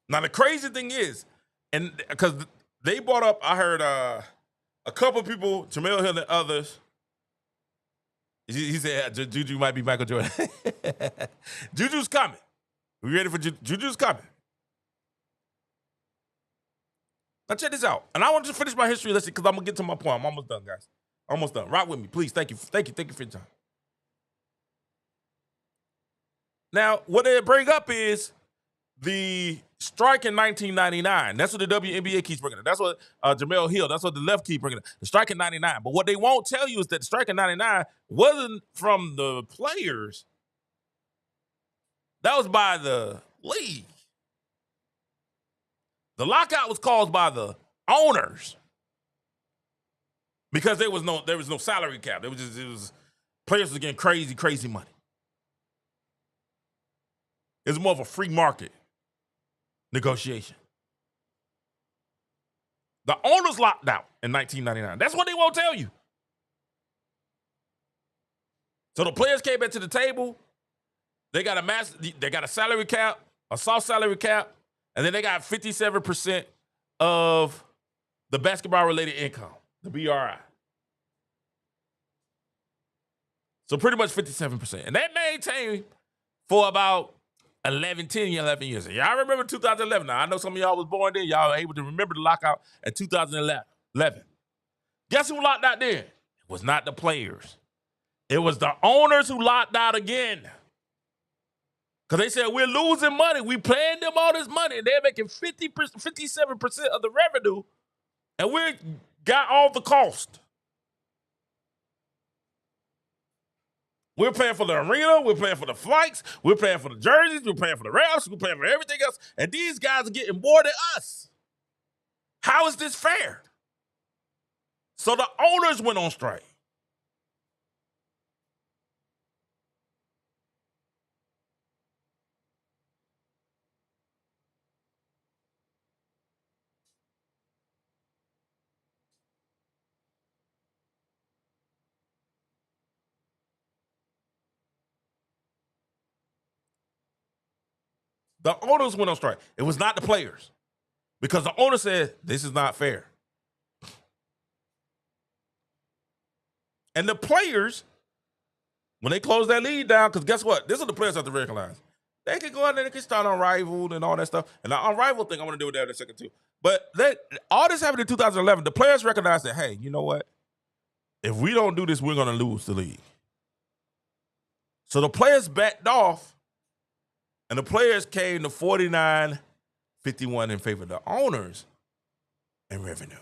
Now, the crazy thing is, and because they brought up, I heard a couple of people, Jamel Hill and others, he said Juju might be Michael Jordan. Juju's coming. We ready for Juju's coming. Now check this out. And I want to finish my history lesson because I'm going to get to my point. I'm almost done, guys. Almost done. Rock with me, please. Thank you. Thank you for your time. Now, what they bring up is the strike in 1999. That's what the WNBA keeps bringing up. That's what Jamel Hill, that's what the left keep bringing up. The strike in 99. But what they won't tell you is that the strike in 99 wasn't from the players. That was by the league. The lockout was caused by the owners because there was no salary cap. It was players was getting crazy money. It was more of a free market negotiation. The owners locked out in 1999. That's what they won't tell you. So the players came back to the table. They got a salary cap, a soft salary cap, and then they got 57% of the basketball-related income, the BRI. So pretty much 57%. And that maintained for about 11 years. Y'all remember 2011. Now, I know some of y'all was born then. Y'all are able to remember the lockout in 2011. Guess who locked out then? It was not the players. It was the owners who locked out again. Because they said, we're losing money. We paying them all this money, and they're making 57% of the revenue, and we got all the cost. We're paying for the arena. We're paying for the flights. We're paying for the jerseys. We're paying for the refs. We're paying for everything else. And these guys are getting more than us. How is this fair? So the owners went on strike. The owners went on strike. It was not the players. Because the owner said, this is not fair. And the players, when they closed that lead down, because guess what? This is what the players have to recognize. They can go out there, they can start Unrivaled and all that stuff. And the Unrivaled thing, I'm going to do with that in a second too. But all this happened in 2011. The players recognized that, hey, you know what? If we don't do this, we're going to lose the league. So the players backed off, and the players came to 49-51 in favor of the owners and revenue.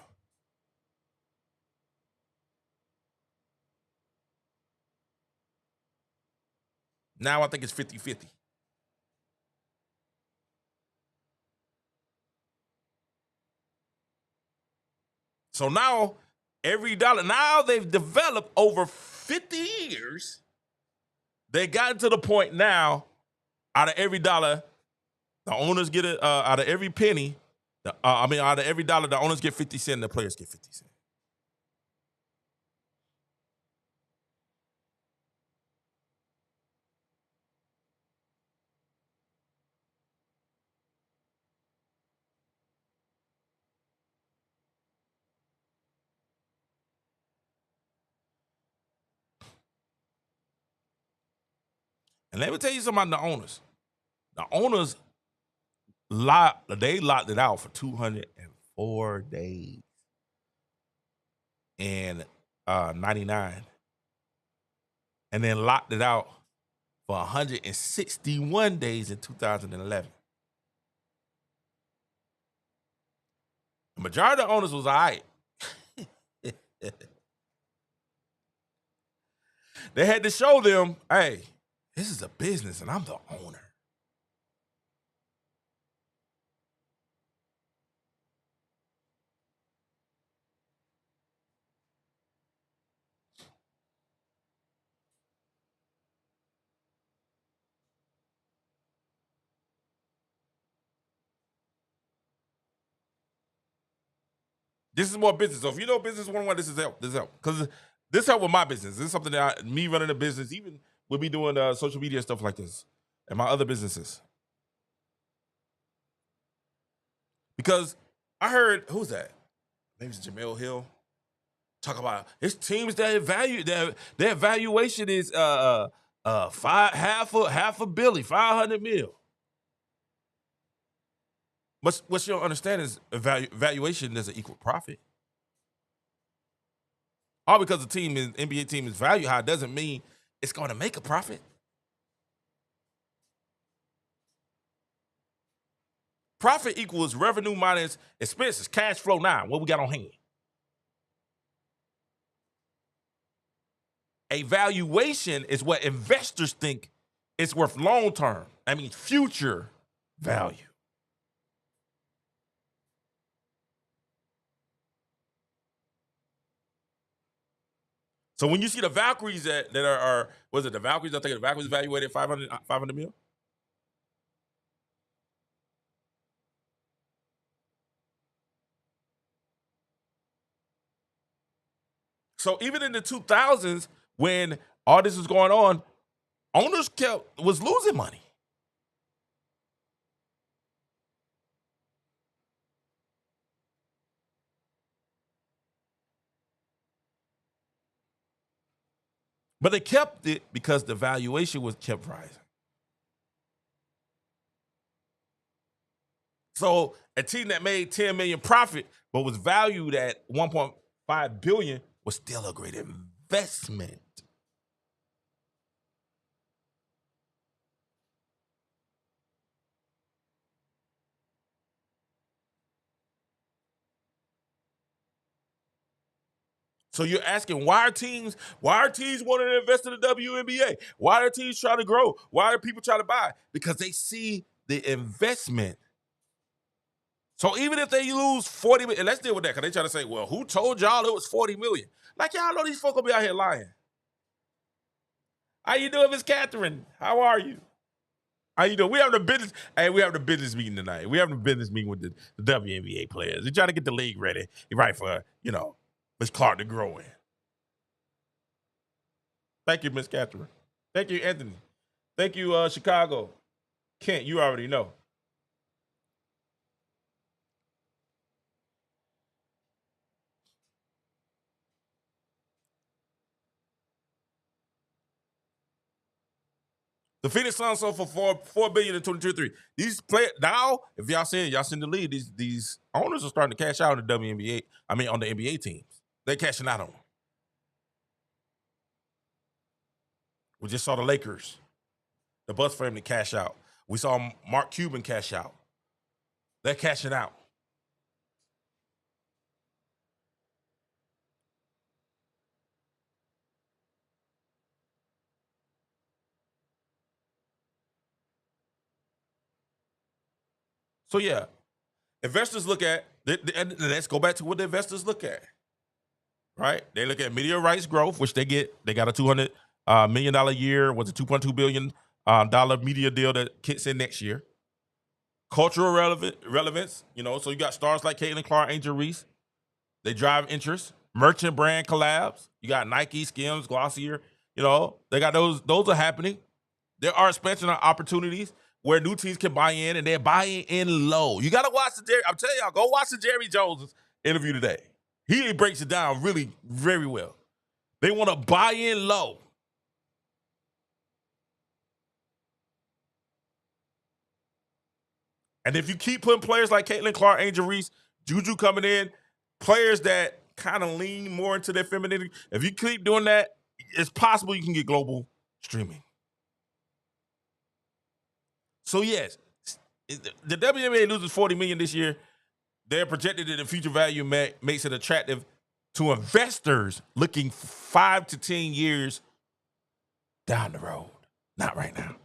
Now I think it's 50-50. So now every dollar, now they've developed over 50 years. They got to the point now, out of every dollar, the owners get it, out of every penny, out of every dollar, the owners get 50 cents, the players get 50 cents. And let me tell you something about the owners. The owners locked it out for 204 days in 99. And then locked it out for 161 days in 2011. The majority of the owners was all right. They had to show them, hey, this is a business and I'm the owner. This is more business. So if you know business 101, this is help. This is help. Because this help with my business. This is something that me running a business, even with me doing social media stuff like this and my other businesses. Because I heard, who's that? Name's Jamel Hill. Talk about his teams that value their valuation is half a billion, 500 mil. What you don't understand is valuation doesn't equal profit. All because the NBA team is valued high doesn't mean it's going to make a profit. Profit equals revenue minus expenses, cash flow now, what we got on hand. A valuation is what investors think it's worth long term. I mean, future value. So when you see the Valkyries that are was it the Valkyries? I think the Valkyries evaluated 500 mil. So even in the 2000s, when all this was going on, owners was losing money. But they kept it because the valuation was kept rising. So a team that made 10 million profit but was valued at 1.5 billion was still a great investment. So you're asking why are teams wanting to invest in the WNBA? Why are teams trying to grow? Why are people trying to buy? Because they see the investment. So even if they lose 40 million, and let's deal with that, because they try to say, well, who told y'all it was 40 million? Like, y'all know these folk will be out here lying. How you doing, Miss Catherine? How are you? How you doing? We having a business meeting tonight. We having a business meeting with the WNBA players. We're trying to get the league ready, right, for, Miss Clark to grow in. Thank you, Miss Catherine. Thank you, Anthony. Thank you, Chicago. Kent, you already know. The Phoenix Suns sold for $4 billion in 2023. These players now, if y'all seen the league, these owners are starting to cash out on the WNBA. I mean, on the NBA teams, they're cashing out on them. We just saw the Lakers, the Bucks family cash out. We saw Mark Cuban cash out. They're cashing out. So yeah, investors look at, and let's go back to what the investors look at, right? They look at media rights growth, which they got a $200 million a year, was a $2.2 billion dollar media deal that kicks in next year. Cultural relevance, so you got stars like Caitlin Clark, Angel Reese. They drive interest. Merchant brand collabs. You got Nike, Skims, Glossier. They got those are happening. There are expansion opportunities where new teams can buy in, and they're buying in low. You got to watch I'm telling y'all, go watch the Jerry Jones interview today. He breaks it down really very well. They want to buy in low. And if you keep putting players like Caitlin Clark, Angel Reese, Juju coming in, players that kind of lean more into their femininity, if you keep doing that, it's possible you can get global streaming. So yes, the WNBA loses $40 million this year. They're projected that the future value makes it attractive to investors looking 5 to 10 years down the road. Not right now.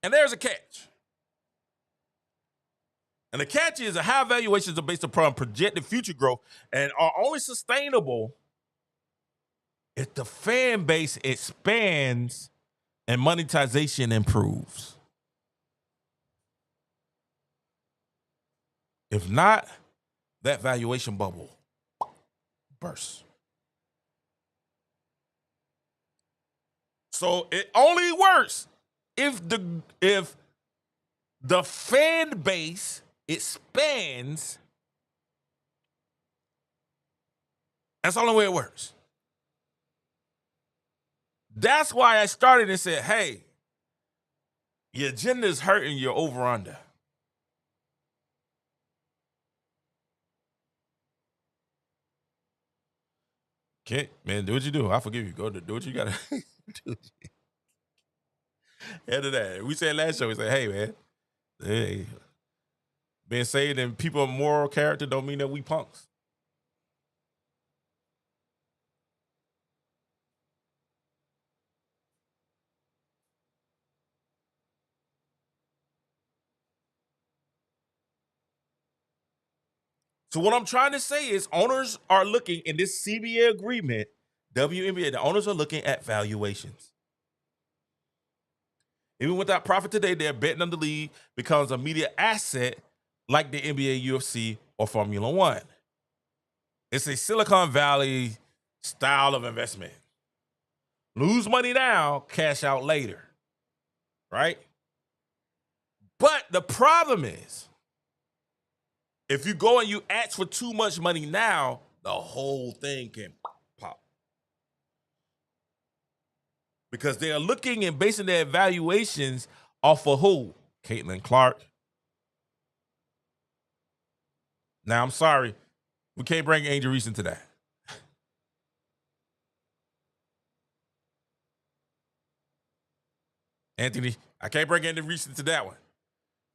And there's a catch. And the catch is that high valuations are based upon projected future growth and are only sustainable if the fan base expands and monetization improves. If not, that valuation bubble bursts. So it only works if the fan base expands. That's the only way it works. That's why I started and said, hey, your agenda is hurting your over-under. Okay, man, do what you do. I forgive you. Go do what you gotta do. End of that. We said last show, we said, hey, man, hey, being saved and people of moral character don't mean that we punks. So what I'm trying to say is owners are looking in this CBA agreement, WNBA, the owners are looking at valuations. Even without profit today, they're betting on the league becomes a media asset like the NBA, UFC, or Formula One. It's a Silicon Valley style of investment. Lose money now, cash out later, right? But the problem is, if you go and you ask for too much money now, the whole thing can pop. Because they are looking and basing their evaluations off of who? Caitlin Clark. Now, I'm sorry. We can't bring Angel Reese into that. Anthony, I can't bring Angel Reese into that one.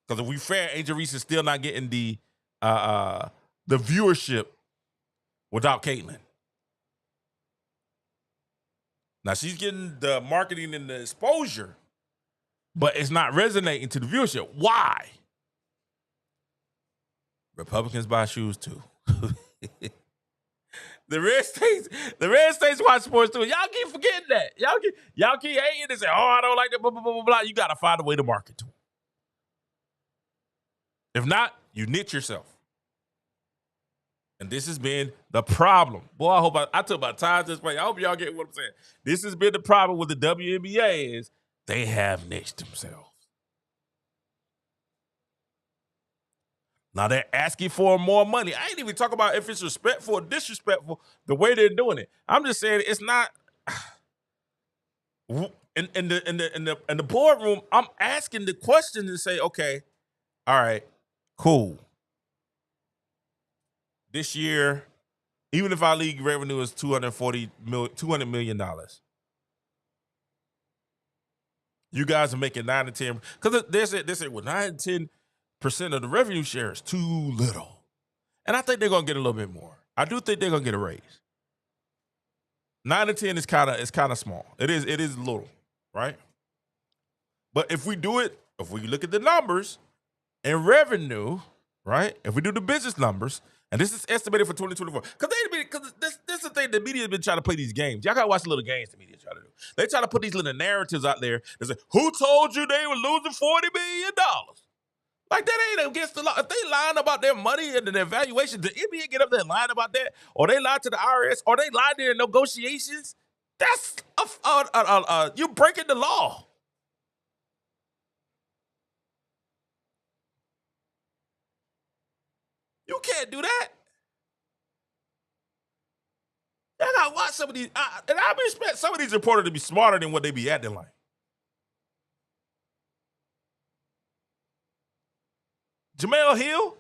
Because if we fair, Angel Reese is still not getting the viewership without Caitlin. Now, she's getting the marketing and the exposure, but it's not resonating to the viewership. Why? Republicans buy shoes too. The red states watch sports too. Y'all keep forgetting that. Y'all keep hating and say, "Oh, I don't like that." Blah blah blah blah blah. You gotta find a way to market to them. If not, you niche yourself. And this has been the problem. Boy, I hope I took my time this way. I hope y'all get what I'm saying. This has been the problem with the WNBA is they have niched themselves. Now they're asking for more money. I ain't even talking about if it's respectful or disrespectful the way they're doing it. I'm just saying it's not. In the boardroom, I'm asking the question to say, okay, all right, cool. This year, even if our league revenue is $200 million, you guys are making 9 to 10 because they said well 9 to 10% of the revenue share is too little, and I think they're gonna get a little bit more. I do think they're gonna get a raise. 9 to 10 is kind of small. It is little, right? But if we do it, if we look at the numbers and revenue, right? If we do the business numbers. And this is estimated for 2024. Because this is the thing, the media has been trying to play these games. Y'all got to watch the little games the media try to do. They try to put these little narratives out there that say, who told you they were losing $40 million? Like, that ain't against the law. If they lying about their money and their valuation, the NBA get up there and lying about that, or they lied to the IRS, or they lied in negotiations, that's you're breaking the law. You can't do that. I gotta watch some of these, and I expect some of these reporters to be smarter than what they be acting like. Jamel Hill.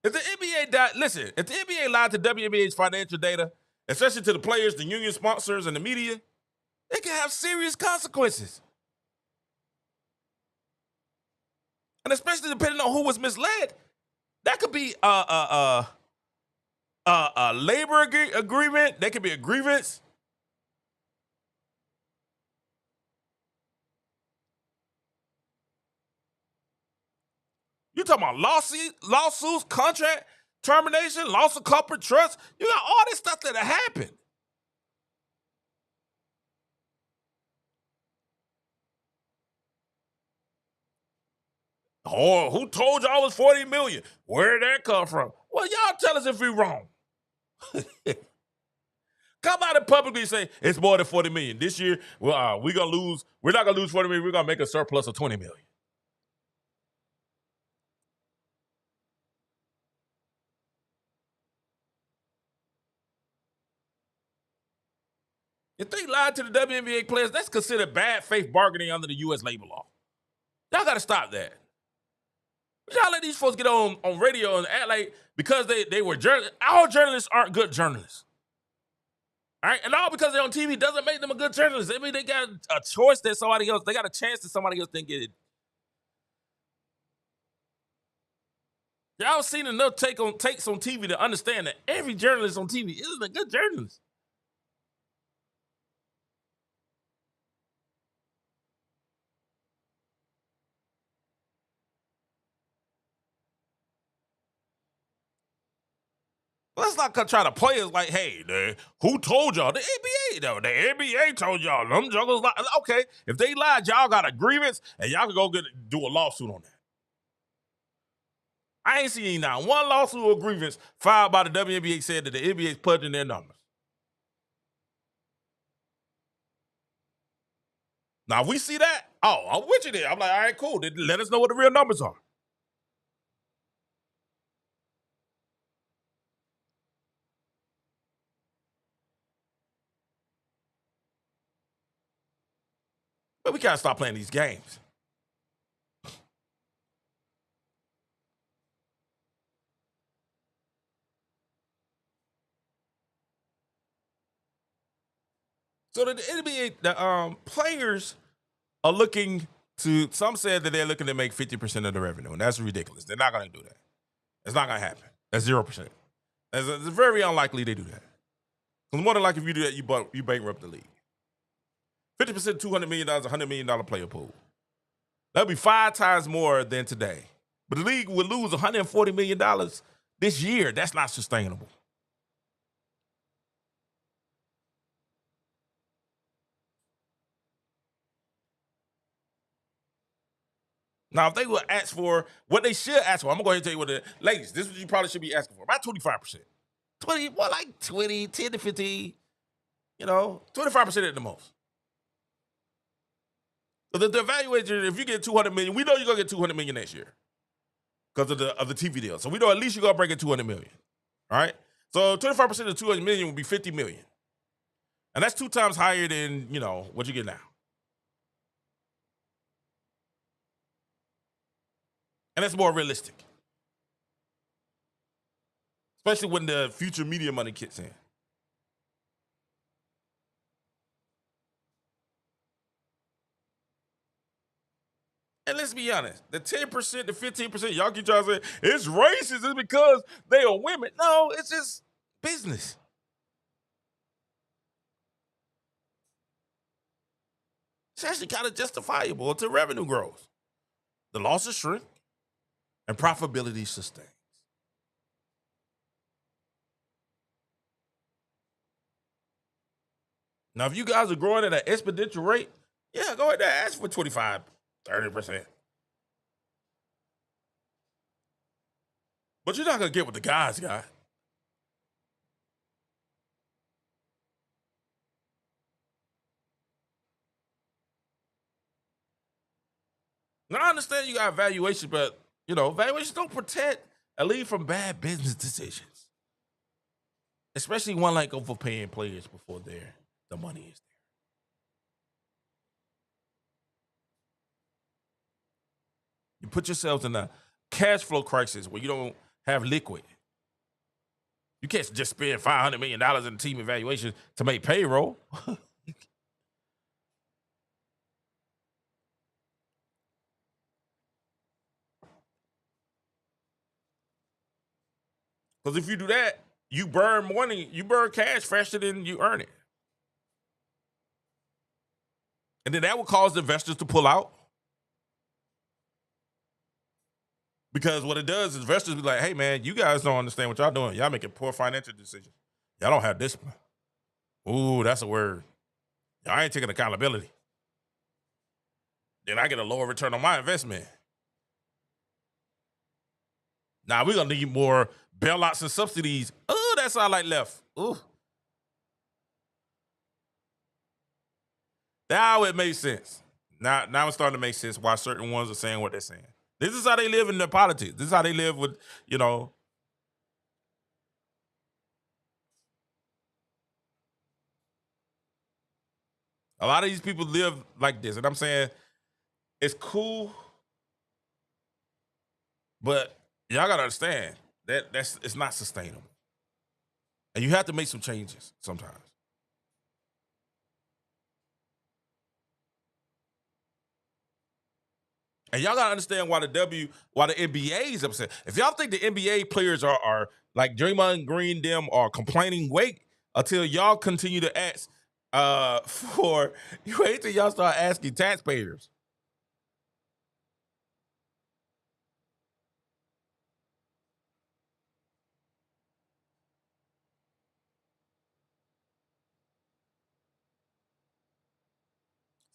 If the NBA if the NBA lied to WNBA's financial data, especially to the players, the union sponsors, and the media, it can have serious consequences. And especially depending on who was misled, that could be a labor agreement. That could be a grievance. You talking about lawsuits, contract termination, loss of corporate trust. You got all this stuff that happened. Oh, who told y'all it was 40 million? Where did that come from? Well, y'all tell us if we're wrong. Come out and publicly say it's more than 40 million. This year, we're not gonna lose 40 million, we're gonna make a surplus of 20 million. If they lied to the WNBA players, that's considered bad faith bargaining under the U.S. labor law. Y'all got to stop that. Y'all let these folks get on radio and act like because they were journalists. All journalists aren't good journalists. All right? And all because they're on TV doesn't make them a good journalist. I mean, they got a choice that somebody else, they got a chance that somebody else didn't get it. Y'all seen enough takes on TV to understand that every journalist on TV isn't a good journalist. Let's not try to play us like, hey, who told y'all? The NBA, though. The NBA told y'all. Them jugglers lied. Okay, if they lied, y'all got a grievance, and y'all can go do a lawsuit on that. I ain't seen now one lawsuit or grievance filed by the WNBA said that the NBA is putting their numbers. Now, if we see that, I'm with you there. I'm like, all right, cool. Let us know what the real numbers are. But we gotta stop playing these games. So the NBA, the players are looking to. Some said that they're looking to make 50% of the revenue, and that's ridiculous. They're not going to do that. It's not going to happen. That's 0%. It's very unlikely they do that. Because more than likely, if you do that, you bankrupt the league. 50% $200 million, $100 million player pool. That'd be 5 times more than today. But the league would lose $140 million this year. That's not sustainable. Now, if they would ask for what they should ask for, I'm gonna go ahead and tell you what ladies, this is what you probably should be asking for. About 25%. 20, more like 20, 10 to 15, 25% at the most. So the evaluation, if you get 200 million, we know you're gonna get 200 million next year because of the TV deal. So we know at least you're gonna bring in 200 million. All right. So 25% of 200 million would be 50 million. And that's 2 times higher than, what you get now. And that's more realistic. Especially when the future media money kicks in. And let's be honest, the 10% to 15%, y'all keep trying to say, it's racist, it's because they are women. No, it's just business. It's actually kind of justifiable until revenue grows. The losses shrink and profitability sustains. Now, if you guys are growing at an exponential rate, yeah, go ahead and ask for 25, 30%. But you're not going to get what the guys got. Now, I understand you got valuation, but, valuations don't protect a league from bad business decisions. especially one like overpaying players before the money is there. You put yourselves in a cash flow crisis where you don't have liquid. You can't just spend $500 million in team evaluation to make payroll. Because if you do that, you burn money, you burn cash faster than you earn it. And then that will cause the investors to pull out. Because what it does is investors be like, hey, man, you guys don't understand what y'all doing. Y'all making poor financial decisions. Y'all don't have discipline. Ooh, that's a word. Y'all ain't taking accountability. Then I get a lower return on my investment. Now, we're going to need more bailouts and subsidies. Oh, that's all I left. Ooh. Now it makes sense. Now it's starting to make sense why certain ones are saying what they're saying. This is how they live in their politics. This is how they live with, you know. A lot of these people live like this. And I'm saying it's cool, but y'all got to understand that it's not sustainable. And you have to make some changes sometimes. And y'all gotta understand why the NBA is upset. If y'all think the NBA players are like Draymond Green, them are complaining, wait until y'all continue to ask wait till y'all start asking taxpayers.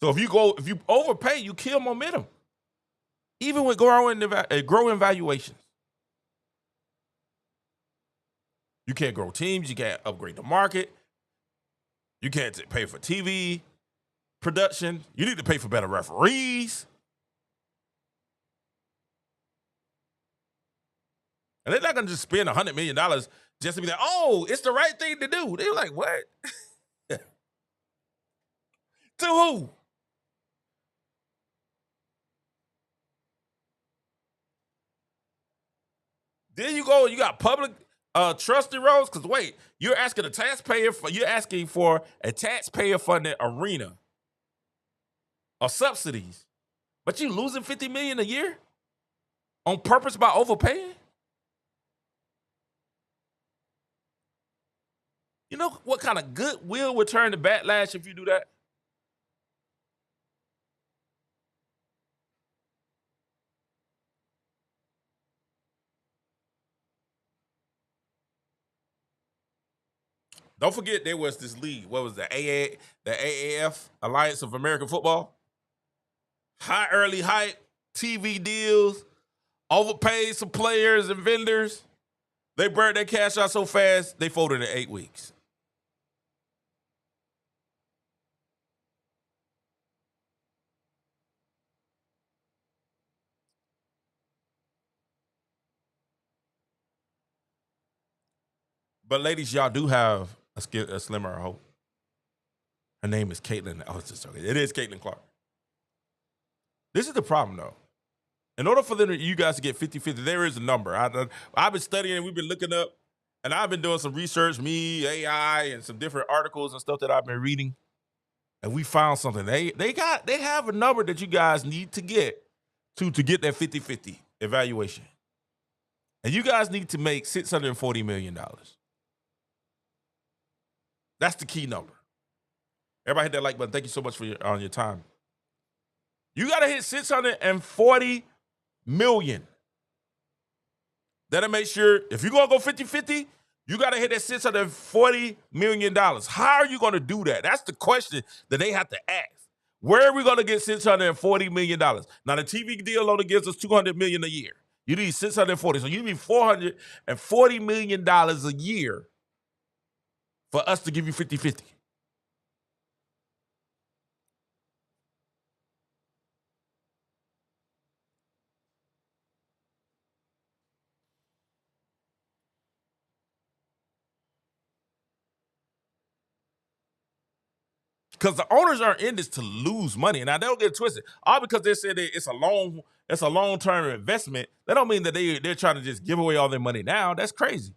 So if you overpay, you kill momentum. Even with growing valuations. You can't grow teams, you can't upgrade the market, you can't pay for TV production, you need to pay for better referees. And they're not gonna just spend $100 million just to be like, oh, it's the right thing to do. They're like, what? To who? Then you got public trust erodes. Because wait, you're asking for a taxpayer funded arena of subsidies, but you losing $50 million a year on purpose by overpaying. You know what kind of goodwill would turn to backlash if you do that? Don't forget there was this league. What was the AAF, Alliance of American Football? High early hype, TV deals, overpaid some players and vendors. They burned their cash out so fast, they folded in 8 weeks. But ladies, y'all do have a slimmer hope. Her name is Caitlin. Oh, it's just okay. It is Caitlin Clark. This is the problem, though. In order for you guys to get 50-50, there is a number. I've been studying, we've been looking up, and I've been doing some research, me, AI, and some different articles and stuff that I've been reading. And we found something. They have a number that you guys need to get to get that 50-50 evaluation. And you guys need to make $640 million. That's the key number. Everybody hit that like button. Thank you so much for your time. You got to hit 640 million. That'll make sure if you're going to go 50-50, you got to hit that $640 million. How are you going to do that? That's the question that they have to ask. Where are we going to get $640 million? Now, the TV deal only gives us $200 million a year. You need 640. So you need $440 million a year for us to give you 50-50. because the owners aren't in this to lose money. And I don't get it twisted. All because they said it's a long-term investment. That don't mean that they're trying to just give away all their money now. That's crazy.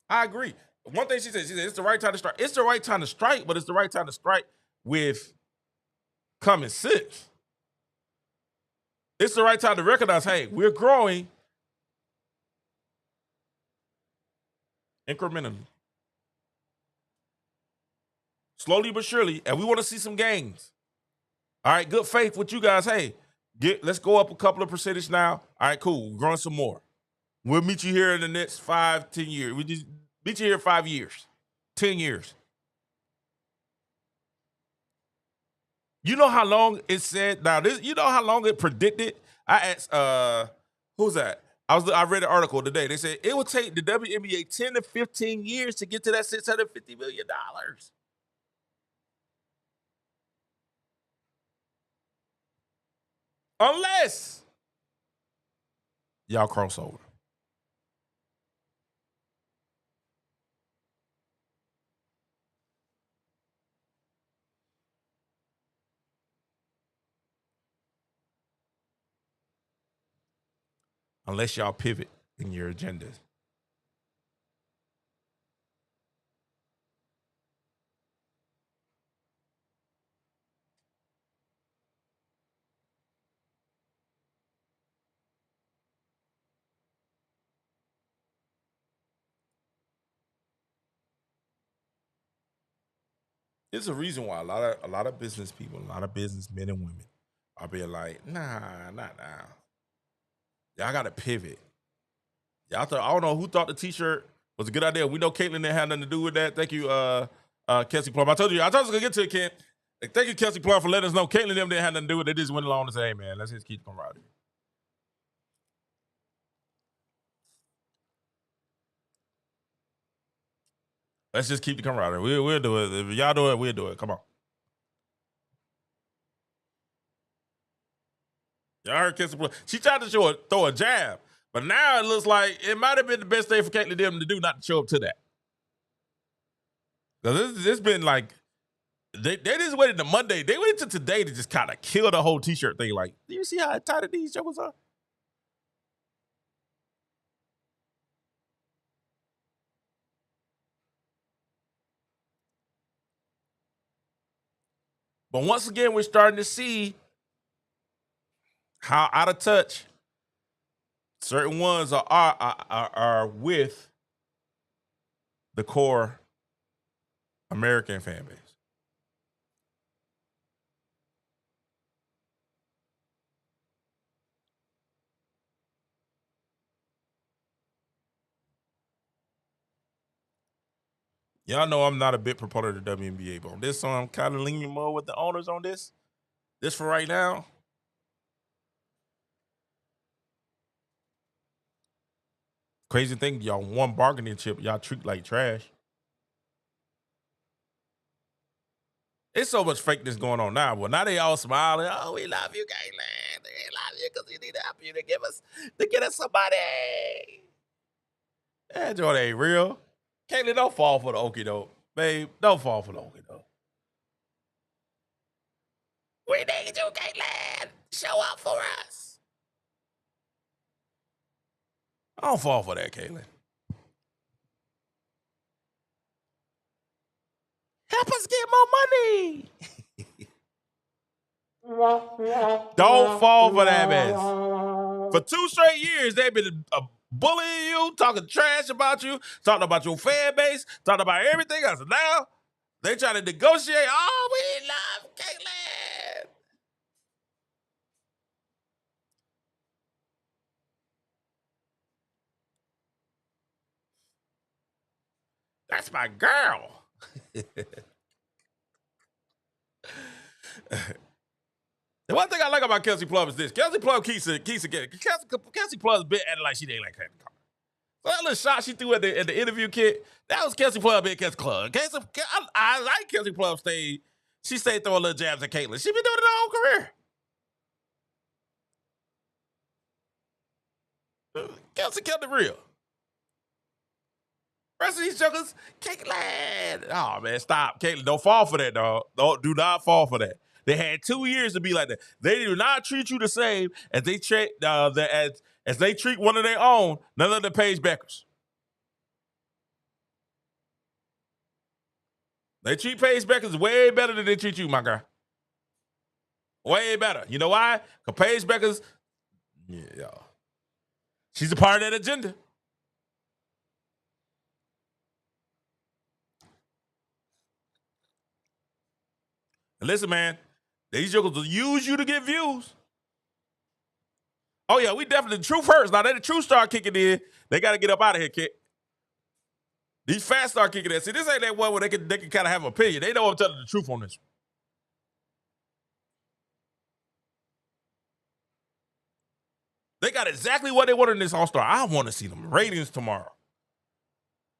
I agree. One thing she said it's the right time to strike. It's the right time to strike, but it's the right time to strike with common sense. It's the right time to recognize, hey, we're growing incrementally, slowly but surely, and we want to see some gains. All right, good faith with you guys. Hey, let's go up a couple of percentage now. All right, cool. We're growing some more. We'll meet you here in the next 5-10 years. We just meet you here 5 years, 10 years. You know how long it said? Now, you know how long it predicted? I asked, who's that? I read an article today. They said it would take the WNBA 10 to 15 years to get to that $650 million. Unless y'all cross over. Unless y'all pivot in your agendas. There's a reason why a lot of business people, a lot of businessmen and women are being like, nah, not now. Y'all got to pivot. Y'all thought, I don't know who thought the t-shirt was a good idea. We know Caitlin didn't have nothing to do with that. Thank you, Kelsey Plum. I told you I was gonna get to it, Kent. Thank you, Kelsey Plum, for letting us know Caitlin and them didn't have nothing to do with it. They just went along and said, hey man, let's just keep camaraderie. Let's just keep the camaraderie. We'll do it. If y'all do it, we'll do it. Come on. Y'all heard Kelsey Plum. She tried to throw a jab, but now it looks like it might have been the best thing for Caitlin and them to do not to show up to that. Because it's been like, they just waited to Monday. They waited to today to just kind of kill the whole t-shirt thing. Like, do you see how tight these jokers are? But once again, we're starting to see how out of touch certain ones are with the core American fan base. Y'all know I'm not a big proponent of the WNBA, but on this one, I'm kind of leaning more with the owners on this. This for right now. Crazy thing, y'all won bargaining chip, y'all treat like trash. It's so much fakeness going on now. Well, now they all smiling. Oh, we love you, Caitlin. We love you because we need to help you to get us somebody. That joint ain't real. Caitlin, don't fall for the okie doke. Babe, don't fall for the okie doke. We need you, Caitlin. Show up for us. I don't fall for that, Caitlin. Help us get more money. Don't fall for that mess. For 2 straight years, they've been bullying you, talking trash about you, talking about your fan base, talking about everything else. And now they try to negotiate. Oh, we love Caitlin. That's my girl. The one thing I like about Kelsey Plum is this. Kelsey Plum keeps Kelsey Plum's been acting like she didn't like Kevin Carter. So that little shot she threw at the interview kit, that was Kelsey Plum being Kelsey Plum. I like Kelsey Plum she stayed throwing little jabs at Caitlin. She been doing it her whole career. Kelsey kept it real. Rest of these jokers, Caitlyn. Oh man, stop, Caitlyn. Don't fall for that, dog. Do not fall for that. They had 2 years to be like that. They do not treat you the same as they treat as they treat one of their own. None of the Paige Beckers. They treat Paige Beckers way better than they treat you, my guy. Way better. You know why? Because Paige Beckers, yeah, she's a part of that agenda. And listen, man, these jokers will use you to get views. Oh, yeah, we definitely, the truth hurts. Now that the truth start kicking in, they got to get up out of here, kid. These fast start kicking in. See, this ain't that one where they can kind of have an opinion. They know I'm telling the truth on this. They got exactly what they wanted in this All-Star. I want to see them ratings tomorrow.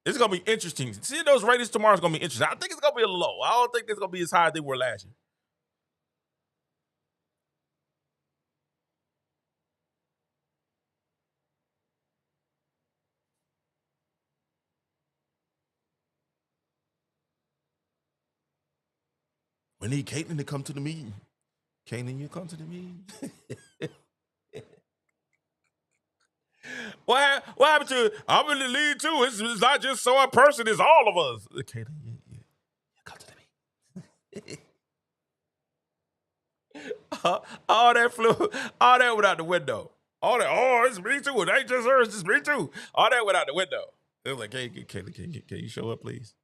It's going to be interesting. Seeing those ratings tomorrow is going to be interesting. I think it's going to be a low. I don't think it's going to be as high as they were last year. We need Caitlyn to come to the meeting. Caitlyn, you come to the meeting. What happened to, I'm in the lead too. It's not just so a person, it's all of us. Caitlyn, you come to the meeting. all that went out the window. All that, it's me too. It ain't just her, it's just me too. All that went out the window. It was like, hey, Caitlyn, can you show up, please?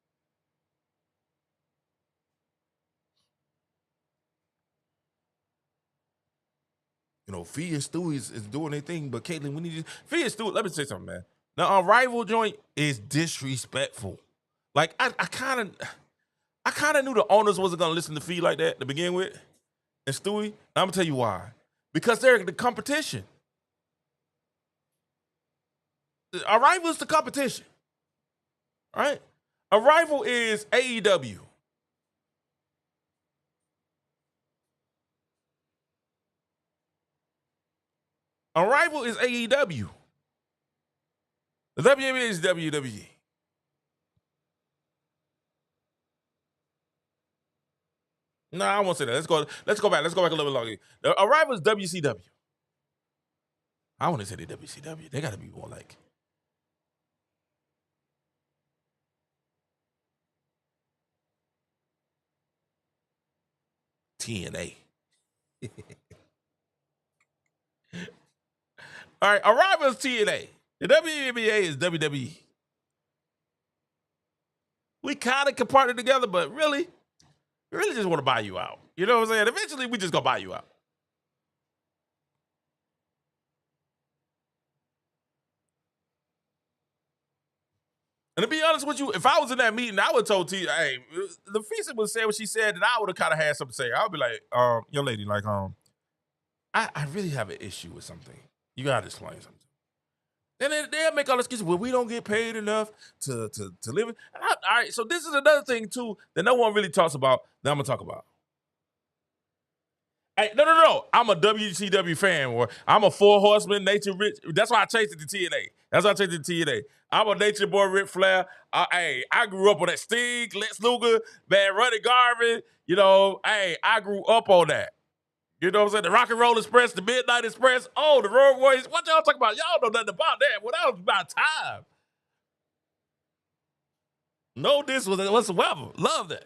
You know, Fee and Stewie is doing their thing, but Caitlyn, we need to. Fee and Stewie, let me say something, man. The Unrivaled joint is disrespectful. Like, I kind of knew the owners wasn't gonna listen to Fee like that to begin with. And Stewie, I'm gonna tell you why. Because they're the competition. Unrivaled is the competition. All right? Unrivaled is AEW. Unrivaled is AEW. The WNBA is WWE. No, I won't say that. Let's go back. Let's go back a little bit longer. The Unrivaled is WCW. I want to say the WCW. They got to be more like. TNA. All right, Arrival is TNA. The WNBA is WWE. We kind of can partner together, but really, we really just want to buy you out. You know what I'm saying? Eventually, we just gonna buy you out. And to be honest with you, if I was in that meeting, I would have told T, hey, the Fisa would say what she said, and I would have kind of had something to say. I would be like, young lady, like, I really have an issue with something. You gotta explain something. And then they'll make all this excuses. Well, we don't get paid enough to live. All right, so this is another thing too that no one really talks about that I'm gonna talk about. Hey, no. I'm a WCW fan, or I'm a Four Horseman, Nature Rich. That's why I changed it to TNA. That's why I changed it to TNA. I'm a Nature Boy, Ric Flair. I grew up on that Sting, Lex Luger, man, Ronnie Garvin. You know, I grew up on that. You know what I'm saying? The Rock and Roll Express, the Midnight Express. Oh, the Road Warriors. What y'all talking about? Y'all know nothing about that. Well, that was about time. No diss whatsoever. Love that.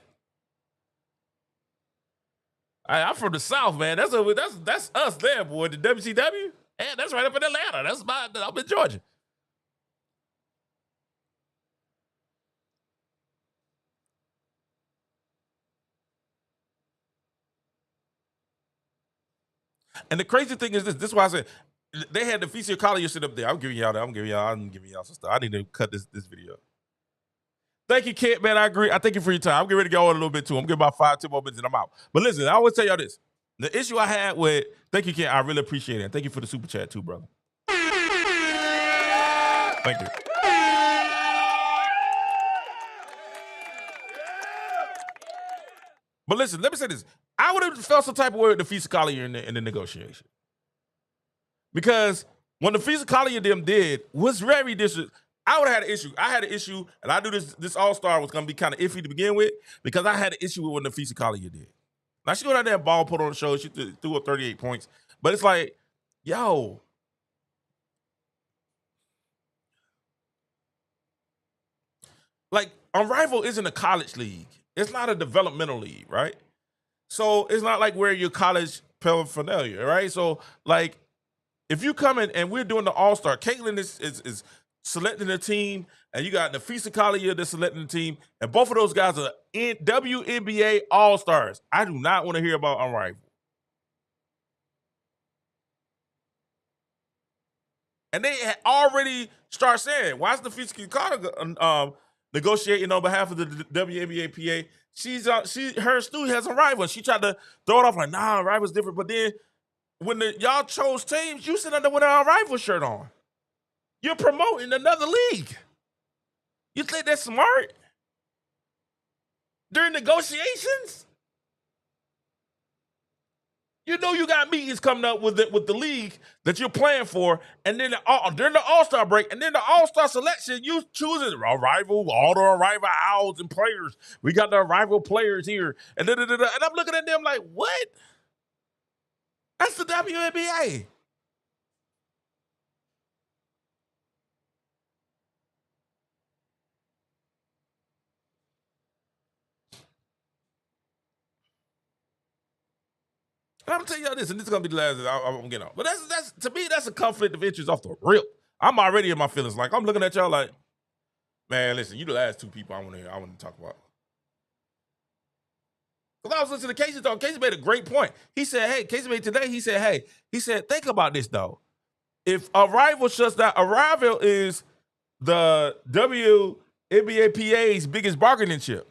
I'm from the South, man. That's us there, boy. The WCW. Yeah, that's right up in Atlanta. I'm in Georgia. And the crazy thing is this. This is why I said they had the Felicia Collier shit up there. I'm giving y'all some stuff. I need to cut this video. Thank you, Kent, man. I agree. I thank you for your time. I'm getting ready to go on a little bit too. I'm getting about 5-10 more minutes and I'm out. But listen, I always tell y'all this. The issue I had with, thank you, Kent. I really appreciate it. And thank you for the super chat too, brother. Thank you. But listen, let me say this. I would have felt some type of way with the Fisa Collier in the negotiation. Because when the Fisa Collier them did was very disrespectful. I would have had an issue. I had an issue, and I knew this All-Star was going to be kind of iffy to begin with because I had an issue with what Nafisa Collier did. Now, she went out there and ball put on the show. She threw up 38 points. But it's like, yo. Like, Unrivaled isn't a college league. It's not a developmental league, right? So it's not like we're your college paraphernalia, right? So, like, if you come in and we're doing the All-Star, Caitlin is selecting the team, and you got Nafisa Collier that's selecting the team, and both of those guys are in WNBA All-Stars. I do not want to hear about Unrivaled. And they had already start saying, why is Nafisa Collier negotiating on behalf of the WNBA PA? Her student has a rival. She tried to throw it off like, nah, rival's different. But then when y'all chose teams, you sit under with a rival shirt on. You're promoting another league. You think that's smart? During negotiations? You know you got meetings coming up with the league that you're playing for, and then during the All-Star break, and then the All-Star selection, you choosing rival, all the rival owls and players. We got the rival players here, and and I'm looking at them like, what? That's the WNBA. And I'm gonna tell y'all this, and this is gonna be the last I'm getting on. But that's to me, that's a conflict of interest off the rip. I'm already in my feelings. Like, I'm looking at y'all like, man, listen, you the last two people I want to talk about. Because I was listening to Casey talk. Casey made a great point. He said, hey, Casey made today, he said, think about this though. If a rival shuts down, a rival is the WNBA PA's biggest bargaining chip.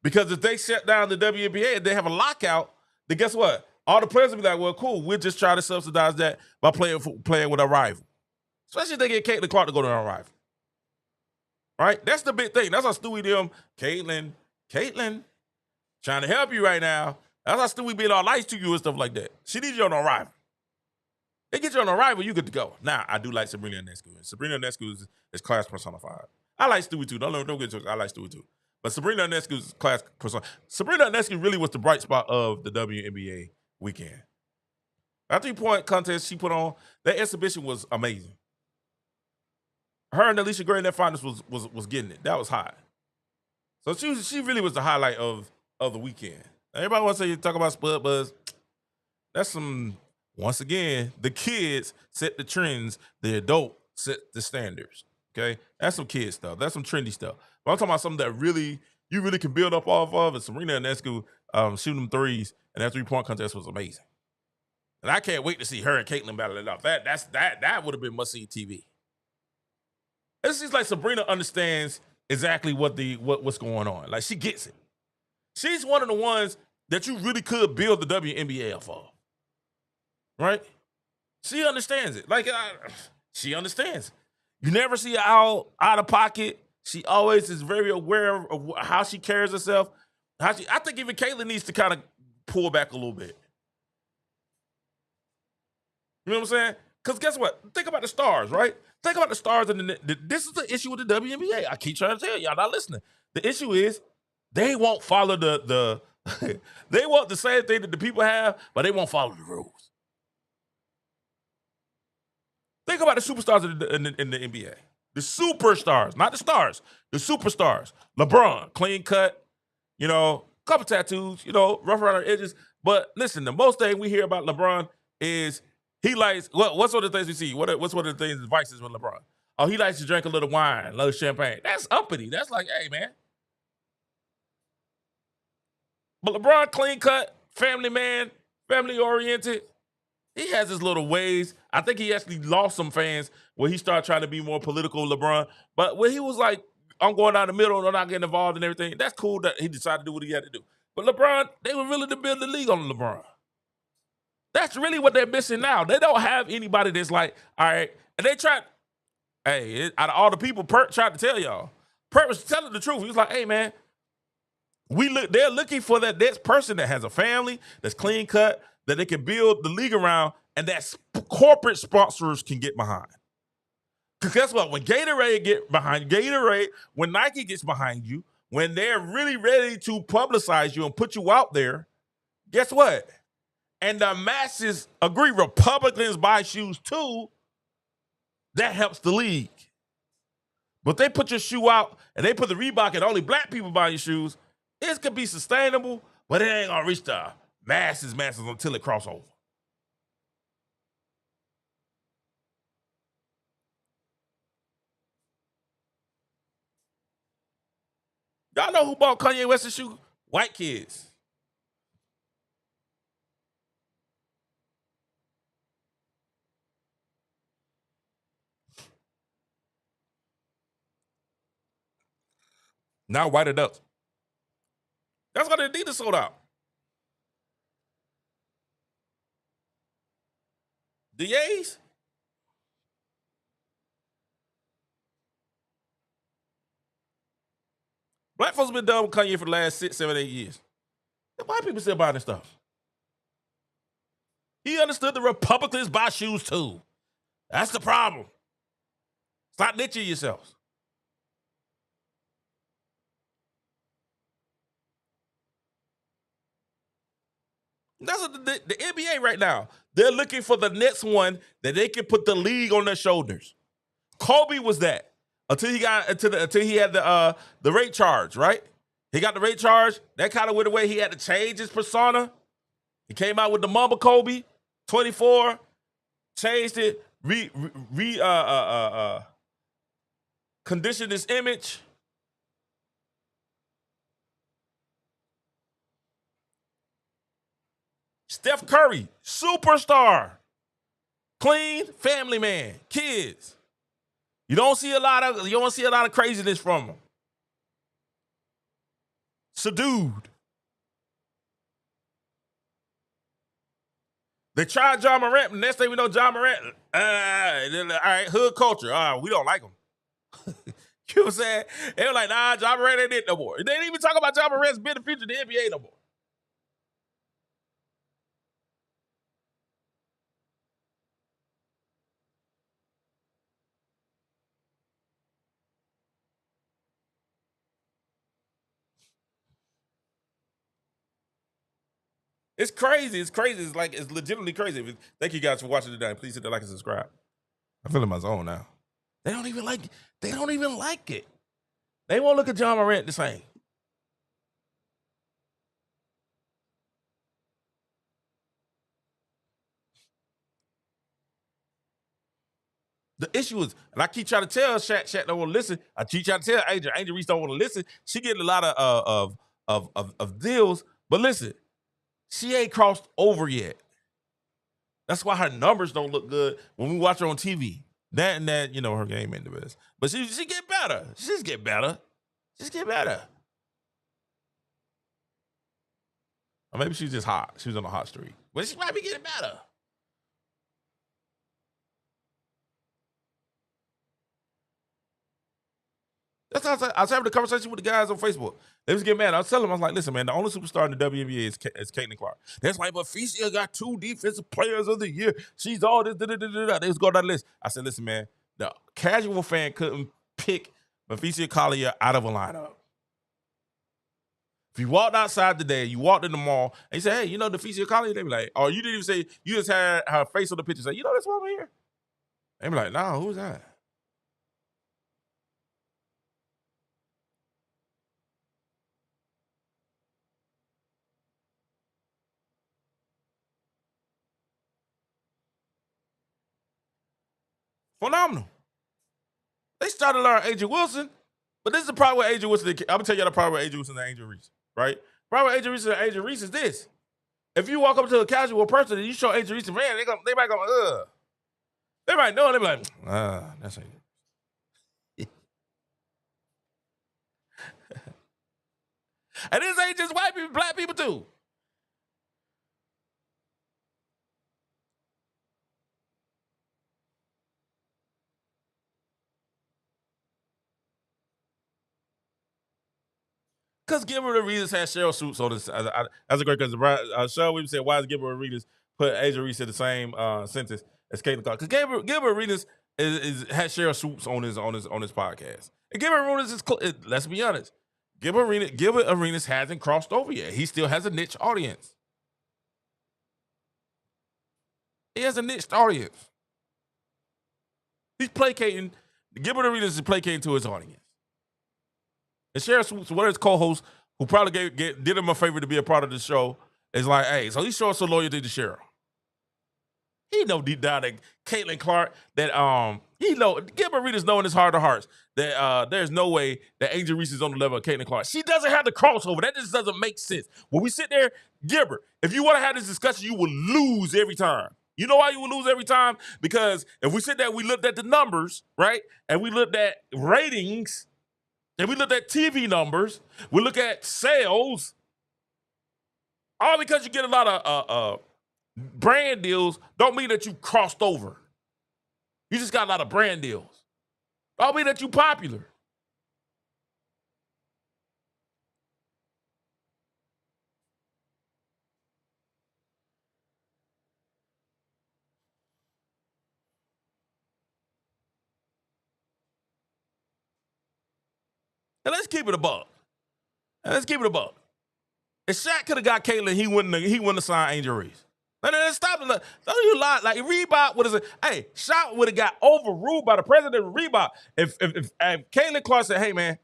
Because if they shut down the WNBA and they have a lockout, then guess what? All the players will be like, well, cool, we'll just try to subsidize that by playing with a rival. Especially if they get Caitlin Clark to go to a rival. Right? That's the big thing. That's how Stewie them, Caitlin, trying to help you right now. That's how Stewie being all nice to you and stuff like that. She needs you on a rival. They get you on a rival, you good to go. Now, I do like Sabrina Ionescu. Sabrina Ionescu is class personified. I like Stewie too. Don't get to it. I like Stewie too. But Sabrina Ionescu's class person. Sabrina Ionescu really was the bright spot of the WNBA weekend. That 3-point contest she put on, that exhibition was amazing. Her and Alicia Gray in that finals was getting it. That was hot. So she really was the highlight of the weekend. Everybody wants to talk about Spud Buzz. That's some, once again, the kids set the trends, the adult set the standards. Okay? That's some kid stuff. That's some trendy stuff. But I'm talking about something that you really can build up off of. And Serena Ionescu shooting them threes, and that 3-point contest was amazing. And I can't wait to see her and Caitlin battle it out. That would have been must-see TV. It seems like Sabrina understands exactly what's going on. Like, she gets it. She's one of the ones that you really could build the WNBA off of. Right? She understands it. Like, she understands. You never see her out of pocket. She always is very aware of how she carries herself. I think even Caitlin needs to kind of pull back a little bit. You know what I'm saying? Because guess what? Think about the stars, right? Think about the stars. This is the issue with the WNBA. I keep trying to tell y'all not listening. The issue is they won't follow the they want the same thing that the people have, but they won't follow the rules. Think about the superstars in the NBA. The superstars, not the stars, the superstars. LeBron, clean cut, couple tattoos, rough around the edges. But listen, the most thing we hear about LeBron is he likes, what's one of the things we see? What's one of the things, vices with LeBron? Oh, he likes to drink a little wine, a little champagne. That's uppity. That's like, hey, man. But LeBron, clean cut, family man, family oriented. He has his little ways. I think he actually lost some fans when he started trying to be more political, LeBron. But when he was like, I'm going down the middle and I'm not getting involved and everything, that's cool that he decided to do what he had to do. But LeBron, they were willing to build the league on LeBron. That's really what they're missing now. They don't have anybody that's like, all right, and they tried, out of all the people Pert tried to tell y'all, Pert was telling the truth. He was like, hey, man, they're looking for that next person that has a family, that's clean cut, that they can build the league around, and that corporate sponsors can get behind. Because guess what? When Gatorade get behind Gatorade, when Nike gets behind you, when they're really ready to publicize you and put you out there, guess what? And the masses agree Republicans buy shoes too. That helps the league. But they put your shoe out and they put the Reebok and only black people buy your shoes. It could be sustainable, but it ain't gonna reach the masses until it cross over. Y'all know who bought Kanye West's shoe? White kids. Now white adults. That's why the Adidas sold out. The Yays? Black folks have been done with Kanye for the last 6, 7, 8 years. And white people still buying this stuff. He understood the Republicans buy shoes too. That's the problem. Stop niching yourselves. That's what the NBA right now. They're looking for the next one that they can put the league on their shoulders. Kobe was that until he had the rate charge, right? He got the rate charge. That kind of went away. He had to change his persona. He came out with the Mamba Kobe, 24, changed it, conditioned his image. Steph Curry, superstar, clean, family man, kids. You don't see a lot of craziness from him. Subdued. They tried John Morant, and next thing we know, John Morant, all right, hood culture. We don't like him. You know what I'm saying? They were like, nah, John Morant ain't it no more. They didn't even talk about John Morant's being the future of the NBA no more. It's crazy. It's crazy. It's legitimately crazy. Thank you guys for watching today. Please hit the like and subscribe. I'm feeling my zone now. They don't even like it. They won't look at John Morant the same. The issue is, and I keep trying to tell Shaq don't want to listen. I keep trying to tell Angel Reese don't want to listen. She getting a lot of deals, but listen, she ain't crossed over yet. That's why her numbers don't look good when we watch her on TV. That and that, her game ain't the best. But she get better. She's get better. Or maybe she's just hot. She was on a hot streak. But she might be getting better. That's how I was having a conversation with the guys on Facebook. They was getting mad. I was telling them, I was like, listen, man, the only superstar in the WNBA is Caitlin Clark. That's why, but Felicia got 2 defensive players of the year. She's all this, They was going down the list. I said, listen, man, the casual fan couldn't pick Mephisia Collier out of a lineup. If you walked outside today, you walked in the mall, and you say, hey, the Mephisia Collier? They be like, oh, you didn't even say, you just had her face on the picture. Say, this woman here? They be like, nah, who's that? Phenomenal. They started learning Angel Wilson, but this is the problem with Angel Wilson. I'm gonna tell you the problem with Angel Wilson and Angel Reese, right? The problem with Angel Wilson and Angel Reese is this: if you walk up to a casual person and you show Angel Reese, man, they might go, ugh. They might know, and they be like, that's Angel. And this ain't just white people, black people too. Because Gilbert Arenas had Cheryl Swoops on this. That's a great question. Cheryl Williams said, why is Gilbert Arenas put Angel Reese in the same sentence as Caitlin Clark? Because Gilbert Arenas has Cheryl Swoops on his podcast. And Gilbert Arenas is let's be honest. Gilbert Arenas hasn't crossed over yet. He still has a niche audience. He has a niche audience. He's placating. Gilbert Arenas is placating to his audience. And Cheryl Swoops, one of his co-hosts, who probably did him a favor to be a part of the show, is like, hey, so he's showing some loyalty to Cheryl. He know deep down that Caitlin Clark, that he know Gilbert Arenas know in his heart of hearts that there's no way that Angel Reese is on the level of Caitlin Clark. She doesn't have the crossover. That just doesn't make sense. When we sit there, Gilbert, if you want to have this discussion, you will lose every time. You know why you will lose every time? Because if we sit there, we looked at the numbers, right? And we looked at ratings, and we looked at TV numbers, we look at sales, all because you get a lot of brand deals don't mean that you crossed over. You just got a lot of brand deals. Don't mean that you popular. And let's keep it a buck. If Shaq could have got Caitlin, he wouldn't have signed Angel Reese. No, stop it. Don't you lie. Like Reebok would have said, hey, Shaq would have got overruled by the president of Reebok if Caitlin Clark said, hey man,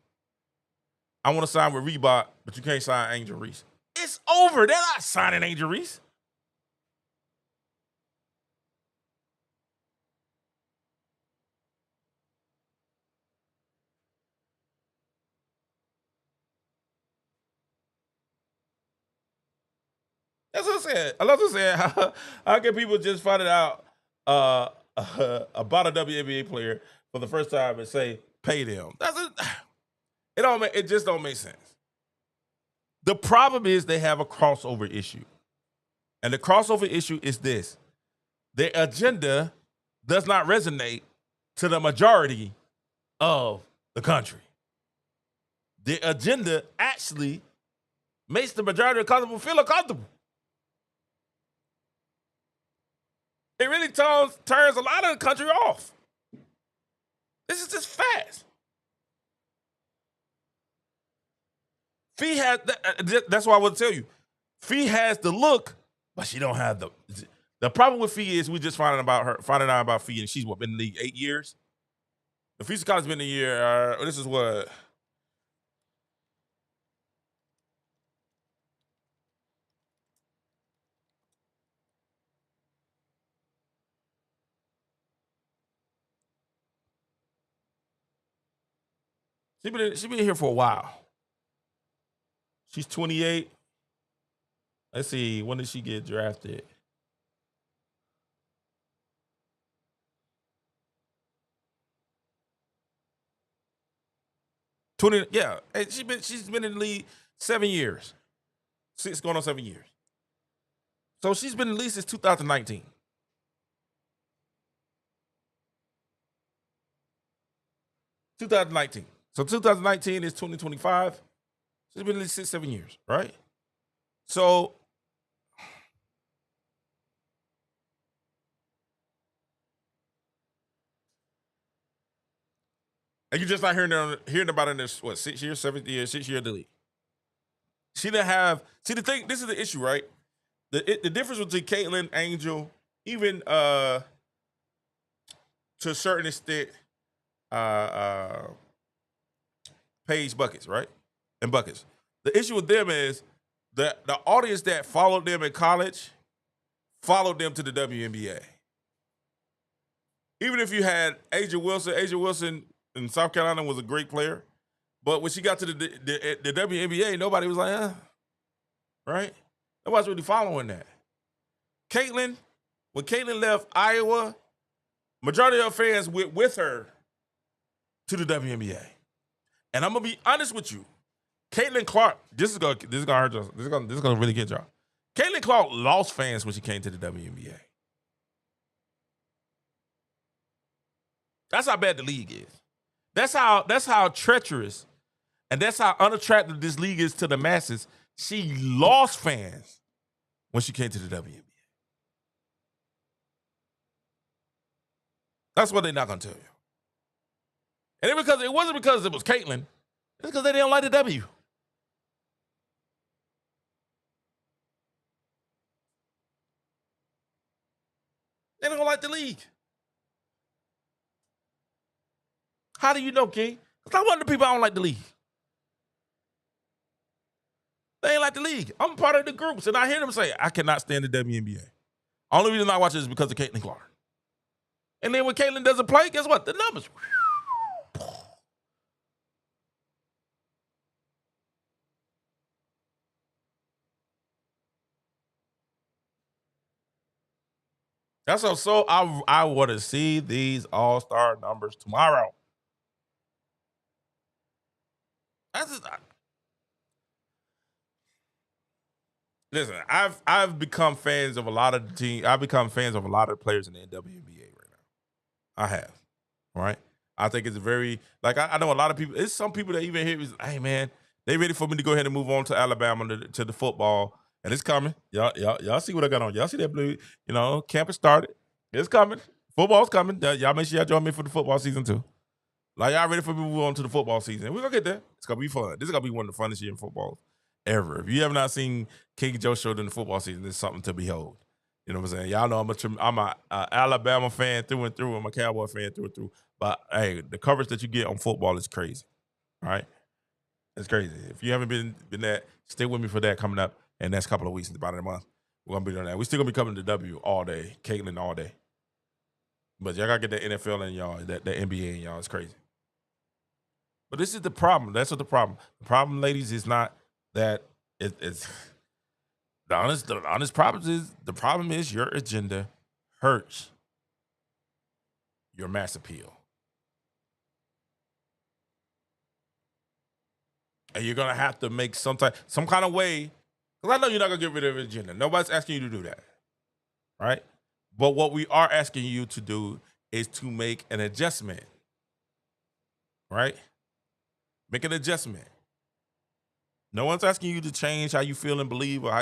I want to sign with Reebok, but you can't sign Angel Reese. It's over. They're not signing Angel Reese. That's what I said. I love to say how can people just find it out about a WNBA player for the first time and say pay them? It just don't make sense. The problem is they have a crossover issue, and the crossover issue is this: their agenda does not resonate to the majority of the country. The agenda actually makes the majority of the country feel uncomfortable. It really turns a lot of the country off. This is just fast. Fee has, that's why I would tell you, Fee has the look, but she don't have the problem with Fee is we just finding out about Fee, and she's been in the league 8 years. The Fee College been a year, this is what? She been here for a while. She's 28. Let's see, when did she get drafted? Yeah. And she's been in the league 7 years. 6 going on 7 years. So she's been in the league since 2019. So 2019 is 2025. She's been at least 6-7 years, right? So and you're just not hearing about it in this 6 years, 7 years, 6 year of the league. She didn't have the thing. This is the issue, right? The difference between Caitlin, Angel, even to a certain extent, Paige Buckets, right? And Buckets. The issue with them is that the audience that followed them in college followed them to the WNBA. Even if you had Angel Wilson in South Carolina was a great player, but when she got to the WNBA, nobody was like, right? Nobody's really following that. Caitlin, when Caitlin left Iowa, majority of her fans went with her to the WNBA. And I'm gonna be honest with you, Caitlin Clark. This is gonna hurt y'all. This is gonna really get y'all. Caitlin Clark lost fans when she came to the WNBA. That's how bad the league is. That's how treacherous, and that's how unattractive this league is to the masses. She lost fans when she came to the WNBA. That's what they're not gonna tell you. And it wasn't because it was Caitlyn. It's because they didn't like the W. They don't like the league. How do you know, King? Because I'm one of the people I don't like the league. They ain't like the league. I'm part of the groups, and I hear them say, I cannot stand the WNBA. Only reason I watch it is because of Caitlyn Clark. And then when Caitlyn doesn't play, guess what? The numbers. That's so I want to see these All-Star numbers tomorrow. Listen, I've become fans of a lot of the team. I've become fans of a lot of players in the WNBA right now. I have, right? I think it's very I know a lot of people. It's some people that even hear, hey man, they ready for me to go ahead and move on to Alabama to the football, and it's coming. Y'all see what I got on? Y'all see that blue? Camp has started. It's coming. Football's coming. Y'all make sure y'all join me for the football season too. Y'all ready for me to move on to the football season? We're gonna get there. It's gonna be fun. This is gonna be one of the funnest years in football ever. If you have not seen King Joe show during the football season, it's something to behold. You know what I'm saying? Y'all know I'm a Alabama fan through and through. I'm a Cowboy fan through and through. But hey, the coverage that you get on football is crazy. All right? It's crazy. If you haven't been that, stay with me for that coming up in the next couple of weeks. It's about a month. We're gonna be doing that. We're still gonna be covering the W all day, Caitlyn all day. But y'all gotta get the NFL in y'all, the NBA in y'all. It's crazy. But this is the problem. That's what the problem. The problem, ladies, is not that it's the honest problem is your agenda hurts your mass appeal. And you're gonna have to make some kind of way, because I know you're not gonna get rid of your agenda. Nobody's asking you to do that. Right? But what we are asking you to do is to make an adjustment. Right? Make an adjustment. No one's asking you to change how you feel and believe or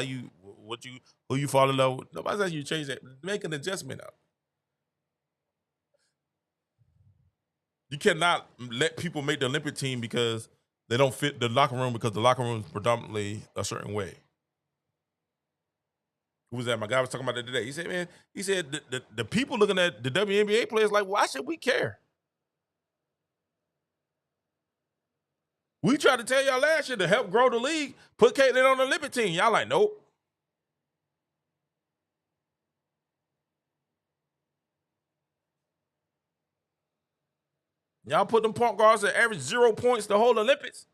who you fall in love with. Nobody's asking you to change that. Make an adjustment up. You cannot let people make the Olympic team because they don't fit the locker room, because the locker room is predominantly a certain way. Who was that? My guy was talking about that today. He said, man, the people looking at the WNBA players like, why should we care? We tried to tell y'all last year to help grow the league, put Caitlyn on the Olympic team. Y'all like, nope. Y'all put them point guards that average 0 points the whole Olympics.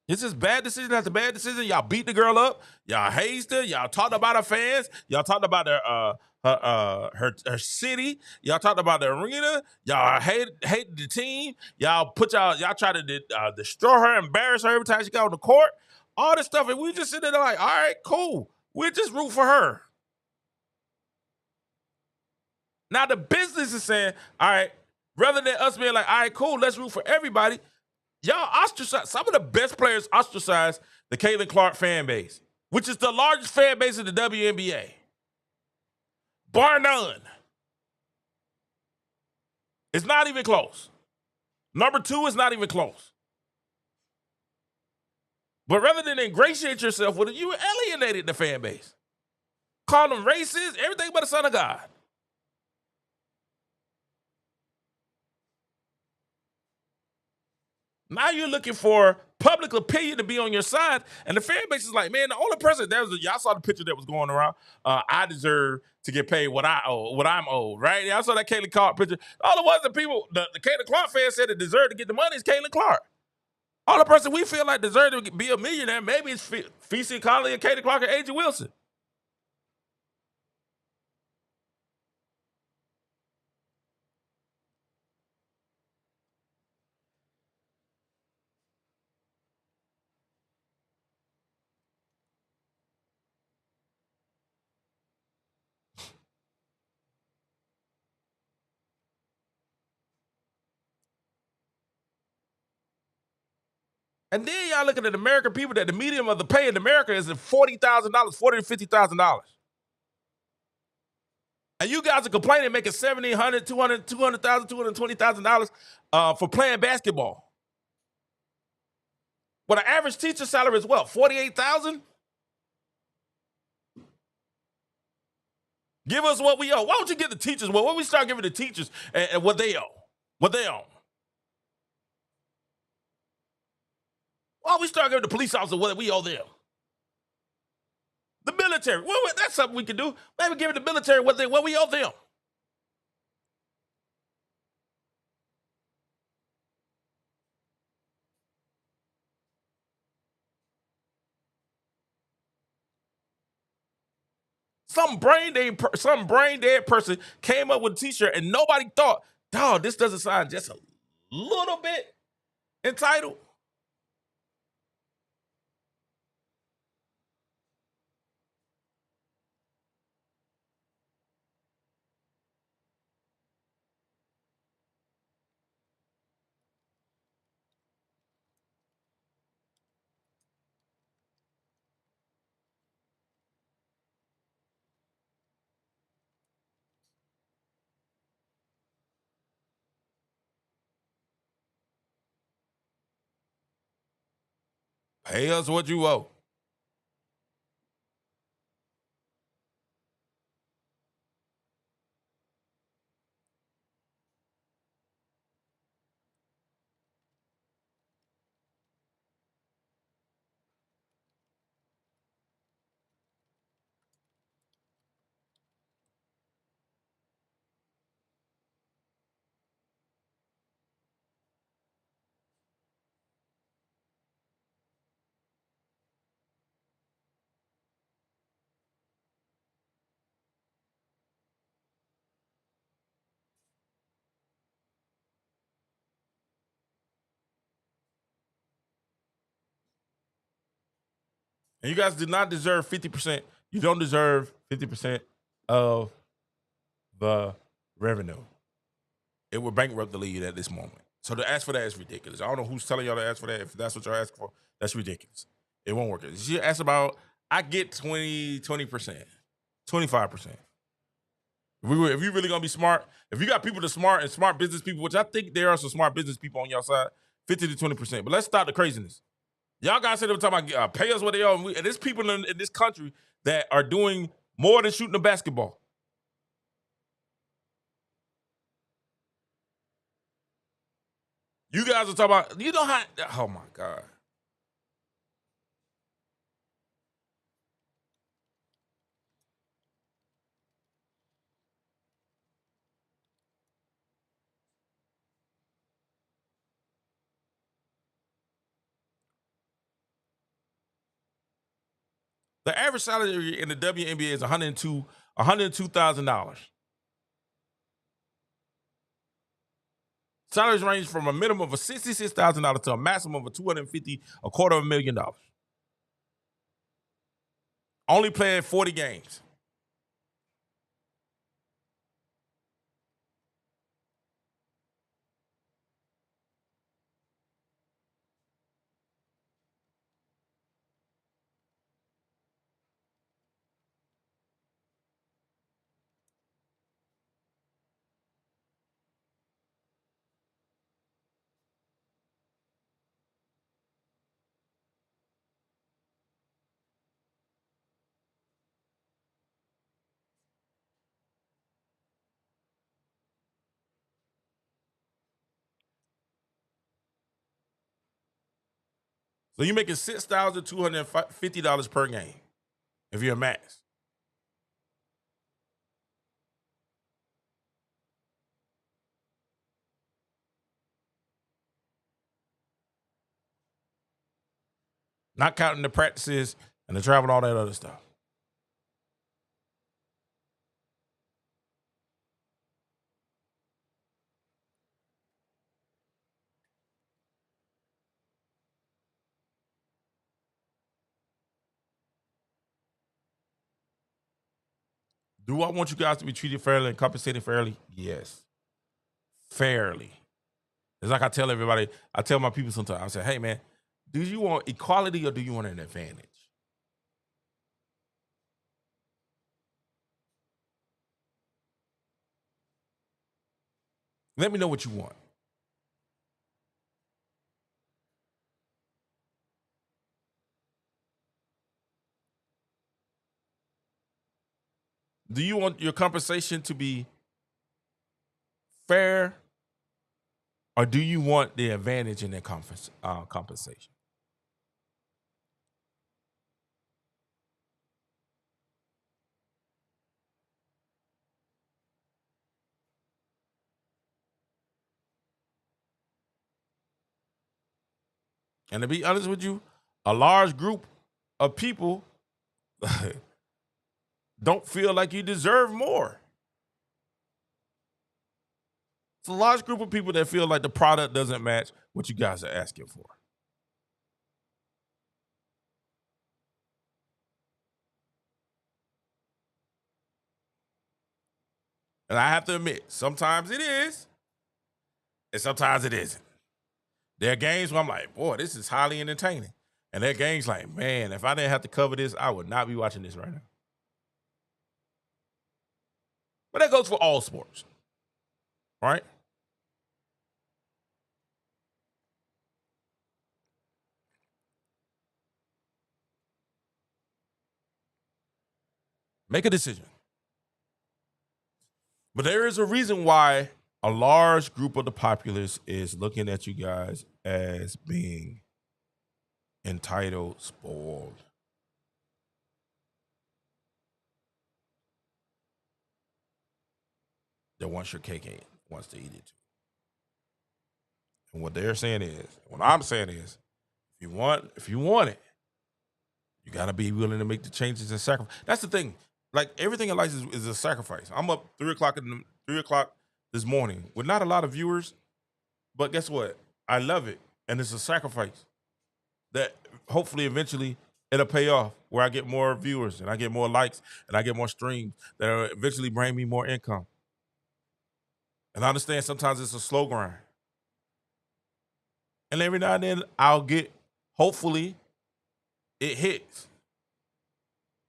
It's just bad decision after bad decision. Y'all beat the girl up. Y'all hazed her. Y'all talked about her fans. Y'all talked about her city. Y'all talked about the arena. Y'all hate the team. Y'all try to destroy her, embarrass her every time she got on the court. All this stuff, and we just sit there like, all right, cool. We'll just root for her. Now the business is saying, all right, rather than us being like, all right, cool, let's root for everybody. Y'all ostracize. Some of the best players ostracize the Caitlyn Clark fan base, which is the largest fan base in the WNBA. Bar none. It's not even close. Number 2 is not even close. But rather than ingratiate yourself with it, you alienated the fan base. Call them racist, everything but a son of God. Now you're looking for public opinion to be on your side, and the fan base is like, man, the only person y'all saw the picture that was going around. I deserve to get paid what I'm owed, right? Y'all saw that Caitlyn Clark picture. All the ones that people, the Caitlyn Clark fans said that deserve to get the money is Caitlyn Clark. All the person we feel like deserve to be a millionaire, maybe it's Fesi Conley and Caitlyn Clark and AJ Wilson. And then y'all looking at American people that the median of the pay in America is $40,000, $40,000 to $50,000. And you guys are complaining making $1,700, $200,000, $200,000, $220,000 for playing basketball. But an average teacher salary is what, $48,000? Give us what we owe. Why don't you give the teachers what? Why don't we start giving the teachers and what they owe? What they owe? Why don't we start giving the police officers what we owe them? The military. Well, that's something we can do. Maybe give the military what we owe them. Some brain dead person came up with a t-shirt and nobody thought, dog, this doesn't sound just a little bit entitled. Pay us what you owe. And you guys do not deserve 50%. You don't deserve 50% of the revenue. It would bankrupt the league at this moment. So to ask for that is ridiculous. I don't know who's telling y'all to ask for that. If that's what you're asking for, that's ridiculous. It won't work. You ask about, I get 20%, 25%. If you really gonna be smart, if you got people that smart and smart business people, which I think there are some smart business people on your side, 50 to 20%. But let's stop the craziness. Y'all guys said every time I pay us what they owe, and there's people in this country that are doing more than shooting a basketball. You guys are talking about, you know how, oh my God. The average salary in the WNBA is $102,000. Salaries range from a minimum of $66,000 to a maximum of $250,000, $250,000. Only playing 40 games. So you're making $6,250 per game if you're a max. Not counting the practices and the travel and all that other stuff. Do I want you guys to be treated fairly and compensated fairly? Yes. Fairly. It's like I tell everybody, I tell my people sometimes, I say, hey man, do you want equality or do you want an advantage? Let me know what you want. Do you want your compensation to be fair, or do you want the advantage in that compensation? And to be honest with you, a large group of people don't feel like you deserve more. It's a large group of people that feel like the product doesn't match what you guys are asking for. And I have to admit, sometimes it is, and sometimes it isn't. There are games where I'm like, boy, this is highly entertaining. And there are games like, man, if I didn't have to cover this, I would not be watching this right now. But that goes for all sports, right? Make a decision. But there is a reason why a large group of the populace is looking at you guys as being entitled, spoiled. That wants your cake and wants to eat it too. And what they're saying is, what I'm saying is, if you want it, you gotta be willing to make the changes and sacrifice. That's the thing. Like everything in life is a sacrifice. I'm up 3:00 this morning with not a lot of viewers, but guess what? I love it, and it's a sacrifice that hopefully eventually it'll pay off. Where I get more viewers and I get more likes and I get more streams that'll eventually bring me more income. And I understand sometimes it's a slow grind, and every now and then I'll get. Hopefully, it hits.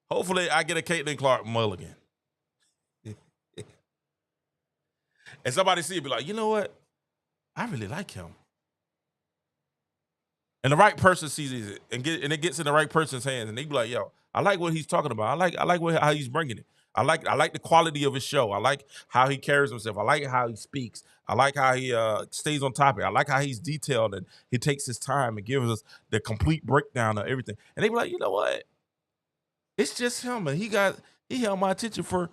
Hopefully, I get a Caitlin Clark mulligan. And somebody see it, be like, you know what? I really like him. And the right person sees it, and it gets in the right person's hands, and they be like, yo, I like what he's talking about. I like how he's bringing it. I like the quality of his show. I like how he carries himself. I like how he speaks. I like how he stays on topic. I like how he's detailed and he takes his time and gives us the complete breakdown of everything. And they be like, you know what? It's just him, and he held my attention for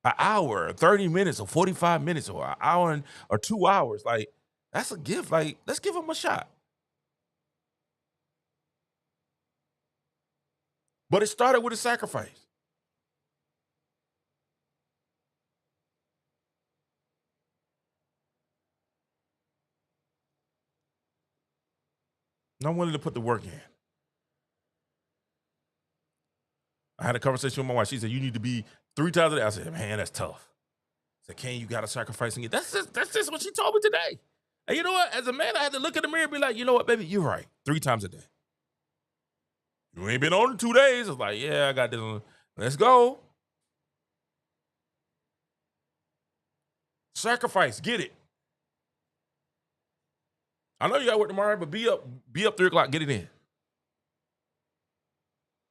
an hour, 30 minutes, or 45 minutes, or an hour or 2 hours. Like, that's a gift. Like, let's give him a shot. But it started with a sacrifice. And I'm willing to put the work in. I had a conversation with my wife. She said, you need to be 3 times a day. I said, man, that's tough. I said, Ken, you got to sacrifice and get. That's just what she told me today. And you know what? As a man, I had to look in the mirror and be like, you know what, baby, you're right. 3 times a day. You ain't been on in 2 days. I was like, yeah, I got this one. Let's go. Sacrifice, get it. I know you got to work tomorrow, but be up 3 o'clock, get it in.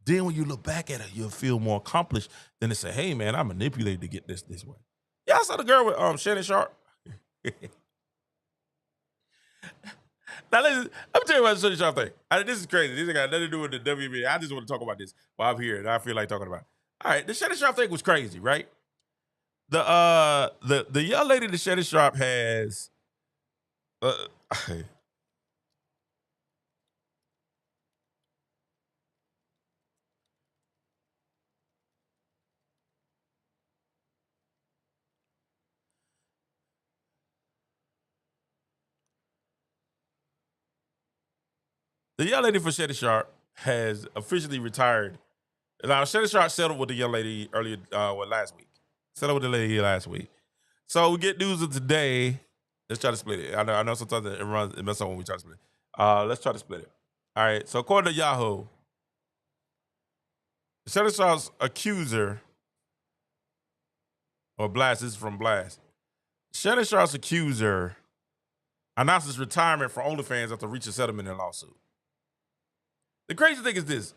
Then when you look back at it, you'll feel more accomplished than to say, hey, man, I manipulated to get this way. Yeah, I saw the girl with Shannon Sharp. Now, let me tell you about the Shannon Sharp thing. This is crazy. This ain't got nothing to do with the WNBA. I just want to talk about this while I'm here, and I feel like talking about it. All right, the Shannon Sharp thing was crazy, right? The young lady that Shannon Sharp has, the young lady for Shannon Sharp has officially retired. Now, Shannon Sharp settled with the young lady earlier, last week. Settled with the lady last week. So we get news of today. Let's try to split it. I know sometimes it messes up when we try to split it. Let's try to split it. All right. So according to Yahoo, Shannon Sharp's accuser, or Blast, this is from Blast, Shannon Sharp's accuser announced his retirement from OnlyFans after reaching settlement in a lawsuit. The crazy thing is this: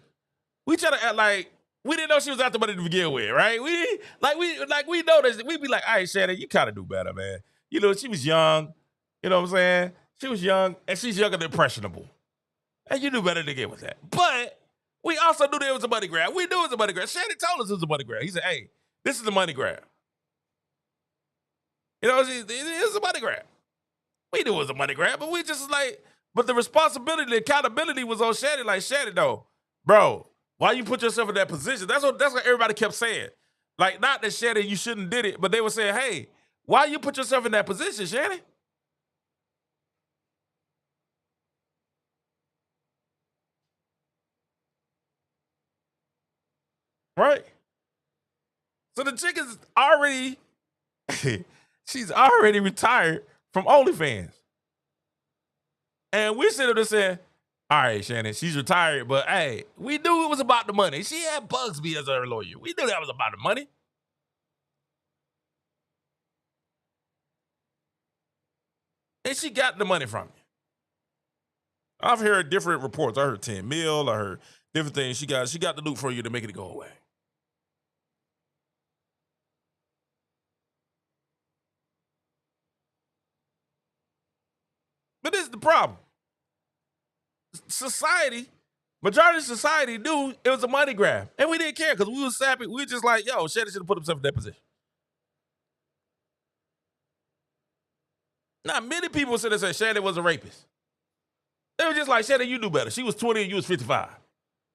we try to act like we didn't know she was after money to begin with, right? We know this. We be like, all right, Shannon, you kind of do better, man. You know, she was young. You know what I'm saying? She was young, and she's younger than impressionable. And you knew better to get with that. But we also knew there was a money grab. We knew it was a money grab. Shannon told us it was a money grab. He said, hey, this is a money grab. You know, it was a money grab. We knew it was a money grab, but we just like, but the responsibility, the accountability was on Shannon. Like, Shannon, though, bro, why you put yourself in that position? That's what everybody kept saying. Like, not that Shannon, you shouldn't did it, but they were saying, hey, why you put yourself in that position, Shannon? Right? So the chick is already, she's already retired from OnlyFans. And we sit up there saying, all right, Shannon, she's retired, but hey, we knew it was about the money. She had Bugsby as her lawyer. We knew that was about the money. And she got the money from you. I've heard different reports. I heard 10 mil. I heard different things. She got the loot for you to make it go away. But this is the problem. Majority of society knew it was a money grab. And we didn't care because we was sappy. We were just like, yo, Shannon should have put himself in that position. Now, many people said that Shannon was a rapist. They were just like, Shannon, you knew better. She was 20 and you was 55.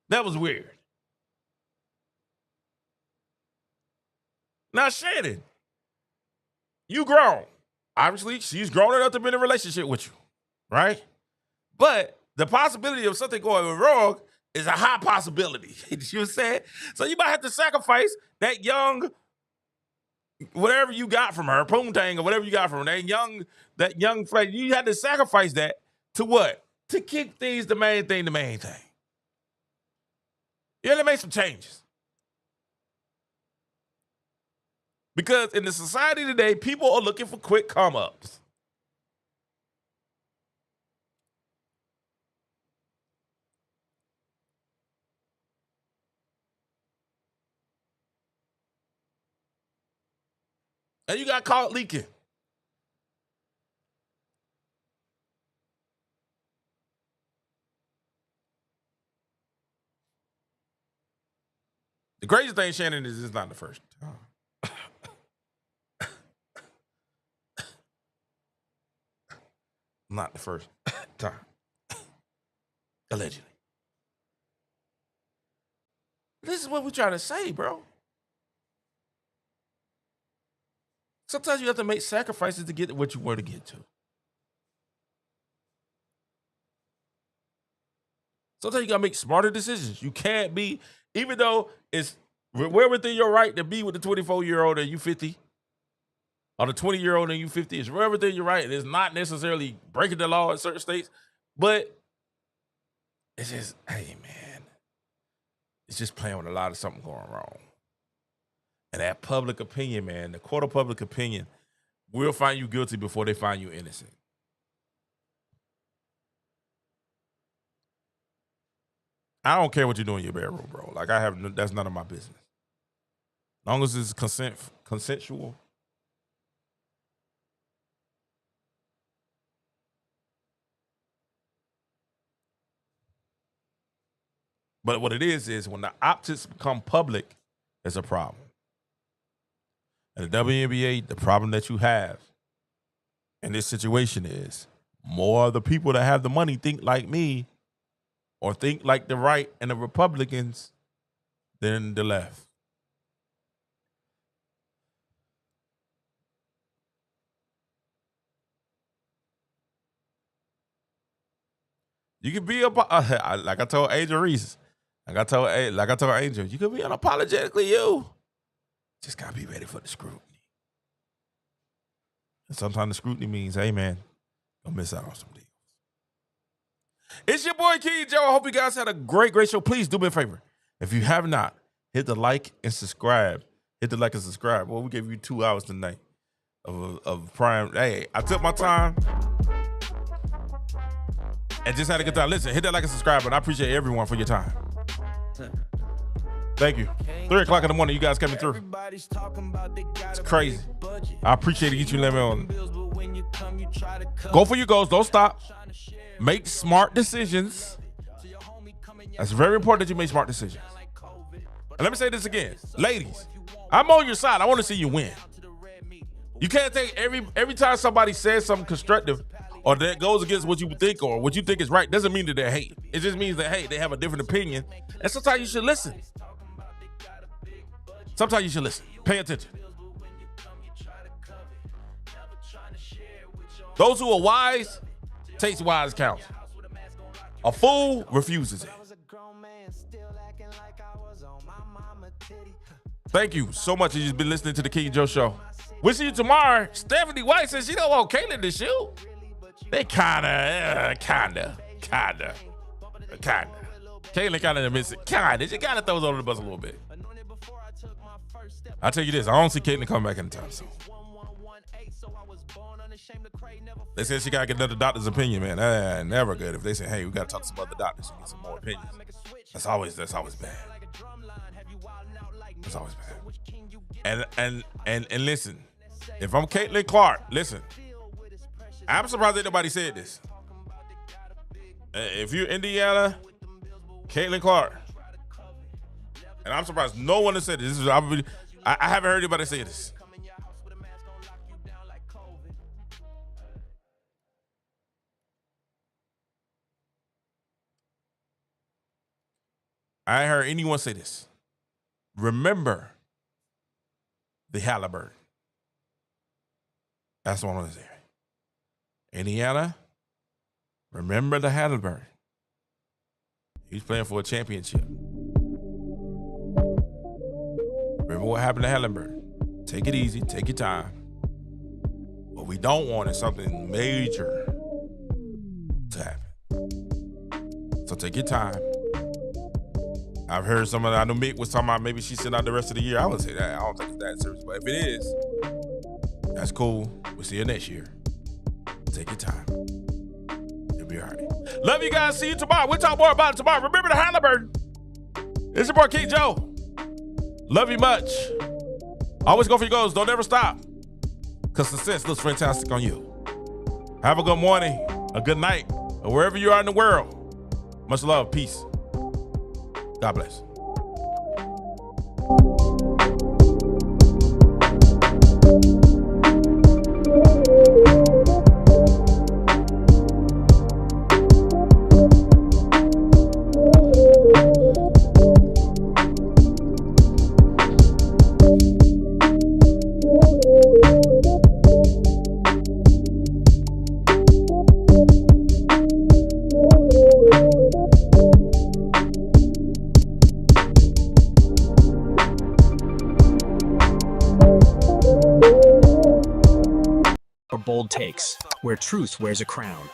That was weird. Now, Shannon, you grown. Obviously, she's grown enough to be in a relationship with you, right? But the possibility of something going wrong is a high possibility. You know what I'm saying? So you might have to sacrifice that young, whatever you got from her, poontang or whatever you got from her, that young flag. You had to sacrifice that to what? To keep things the main thing. You had to make some changes. Because in the society today, people are looking for quick come-ups. And you got caught leaking. The crazy thing, Shannon, is it's not the first time. Not the first time. Allegedly. This is what we're trying to say, bro. Sometimes you have to make sacrifices to get to what you want to get to. Sometimes you got to make smarter decisions. You can't be, even though it's well within your right to be with the 24-year-old and you 50, or the 20-year-old and you 50. It's well within your right. It's not necessarily breaking the law in certain states, but it's just, hey, man, it's just playing with a lot of something going wrong. And that public opinion, man, the court of public opinion will find you guilty before they find you innocent. I don't care what you do in your bedroom, bro. Like, that's none of my business. As long as it's consensual. But what it is when the optics become public, it's a problem. And the WNBA, the problem that you have in this situation is more of the people that have the money think like me or think like the right and the Republicans than the left. You can be like I told Angel Reese, like I told Angel, you can be unapologetically you. Just gotta be ready for the scrutiny. And sometimes the scrutiny means, hey man, don't miss out on some deals. It's your boy King Joe. I hope you guys had a great show. Please do me a favor. If you have not, hit the like and subscribe. Hit the like and subscribe. Well, we gave you 2 hours tonight. of prime. Hey, I took my time and just had a good time. Listen, hit that like and subscribe button. I appreciate everyone for your time. Thank you. 3 o'clock in the morning, you guys coming through. It's crazy. I appreciate it. Get you let me on. Go for your goals. Don't stop. Make smart decisions. That's very important that you make smart decisions. And let me say this again. Ladies, I'm on your side. I want to see you win. You can't take every time somebody says something constructive or that goes against what you think or what you think is right, doesn't mean that they're hate. It just means that, hey, they have a different opinion. And sometimes you should listen. Sometimes you should listen. Pay attention. Those who are wise takes wise counsel. A fool refuses it. Thank you so much. You've been listening to the King Joe Show. We'll see you tomorrow. Stephanie White says she don't want Caitlyn to shoot. They kinda. Caitlyn kinda miss it. She kinda throws under the bus a little bit. I'll tell you this, I don't see Caitlyn coming back anytime soon. They said she gotta get another doctor's opinion, man. Never good. If they say, hey, we gotta talk to some other doctors and get some more opinions. That's always bad. That's always bad. And listen, if I'm Caitlyn Clark, listen, I'm surprised that nobody said this. If you're Indiana, Caitlyn Clark, and I'm surprised no one has said this. I haven't heard anybody say this. I ain't heard anyone say this. Remember the Halliburton. That's what I want to say. Indiana, remember the Halliburton. He's playing for a championship. Remember what happened to Halliburton. Take it easy. Take your time. What we don't want is something major to happen. So take your time. I've heard I know Mick was talking about maybe she's sitting out the rest of the year. I would say that. I don't think it's that serious. But if it is, that's cool. We'll see you next year. Take your time. You'll be all right. Love you guys. See you tomorrow. We'll talk more about it tomorrow. Remember the Halliburton. It's your boy, King Joe. Love you much. Always go for your goals. Don't ever stop. Because success looks fantastic on you. Have a good morning, a good night, or wherever you are in the world. Much love. Peace. God bless. Bold takes, where truth wears a crown.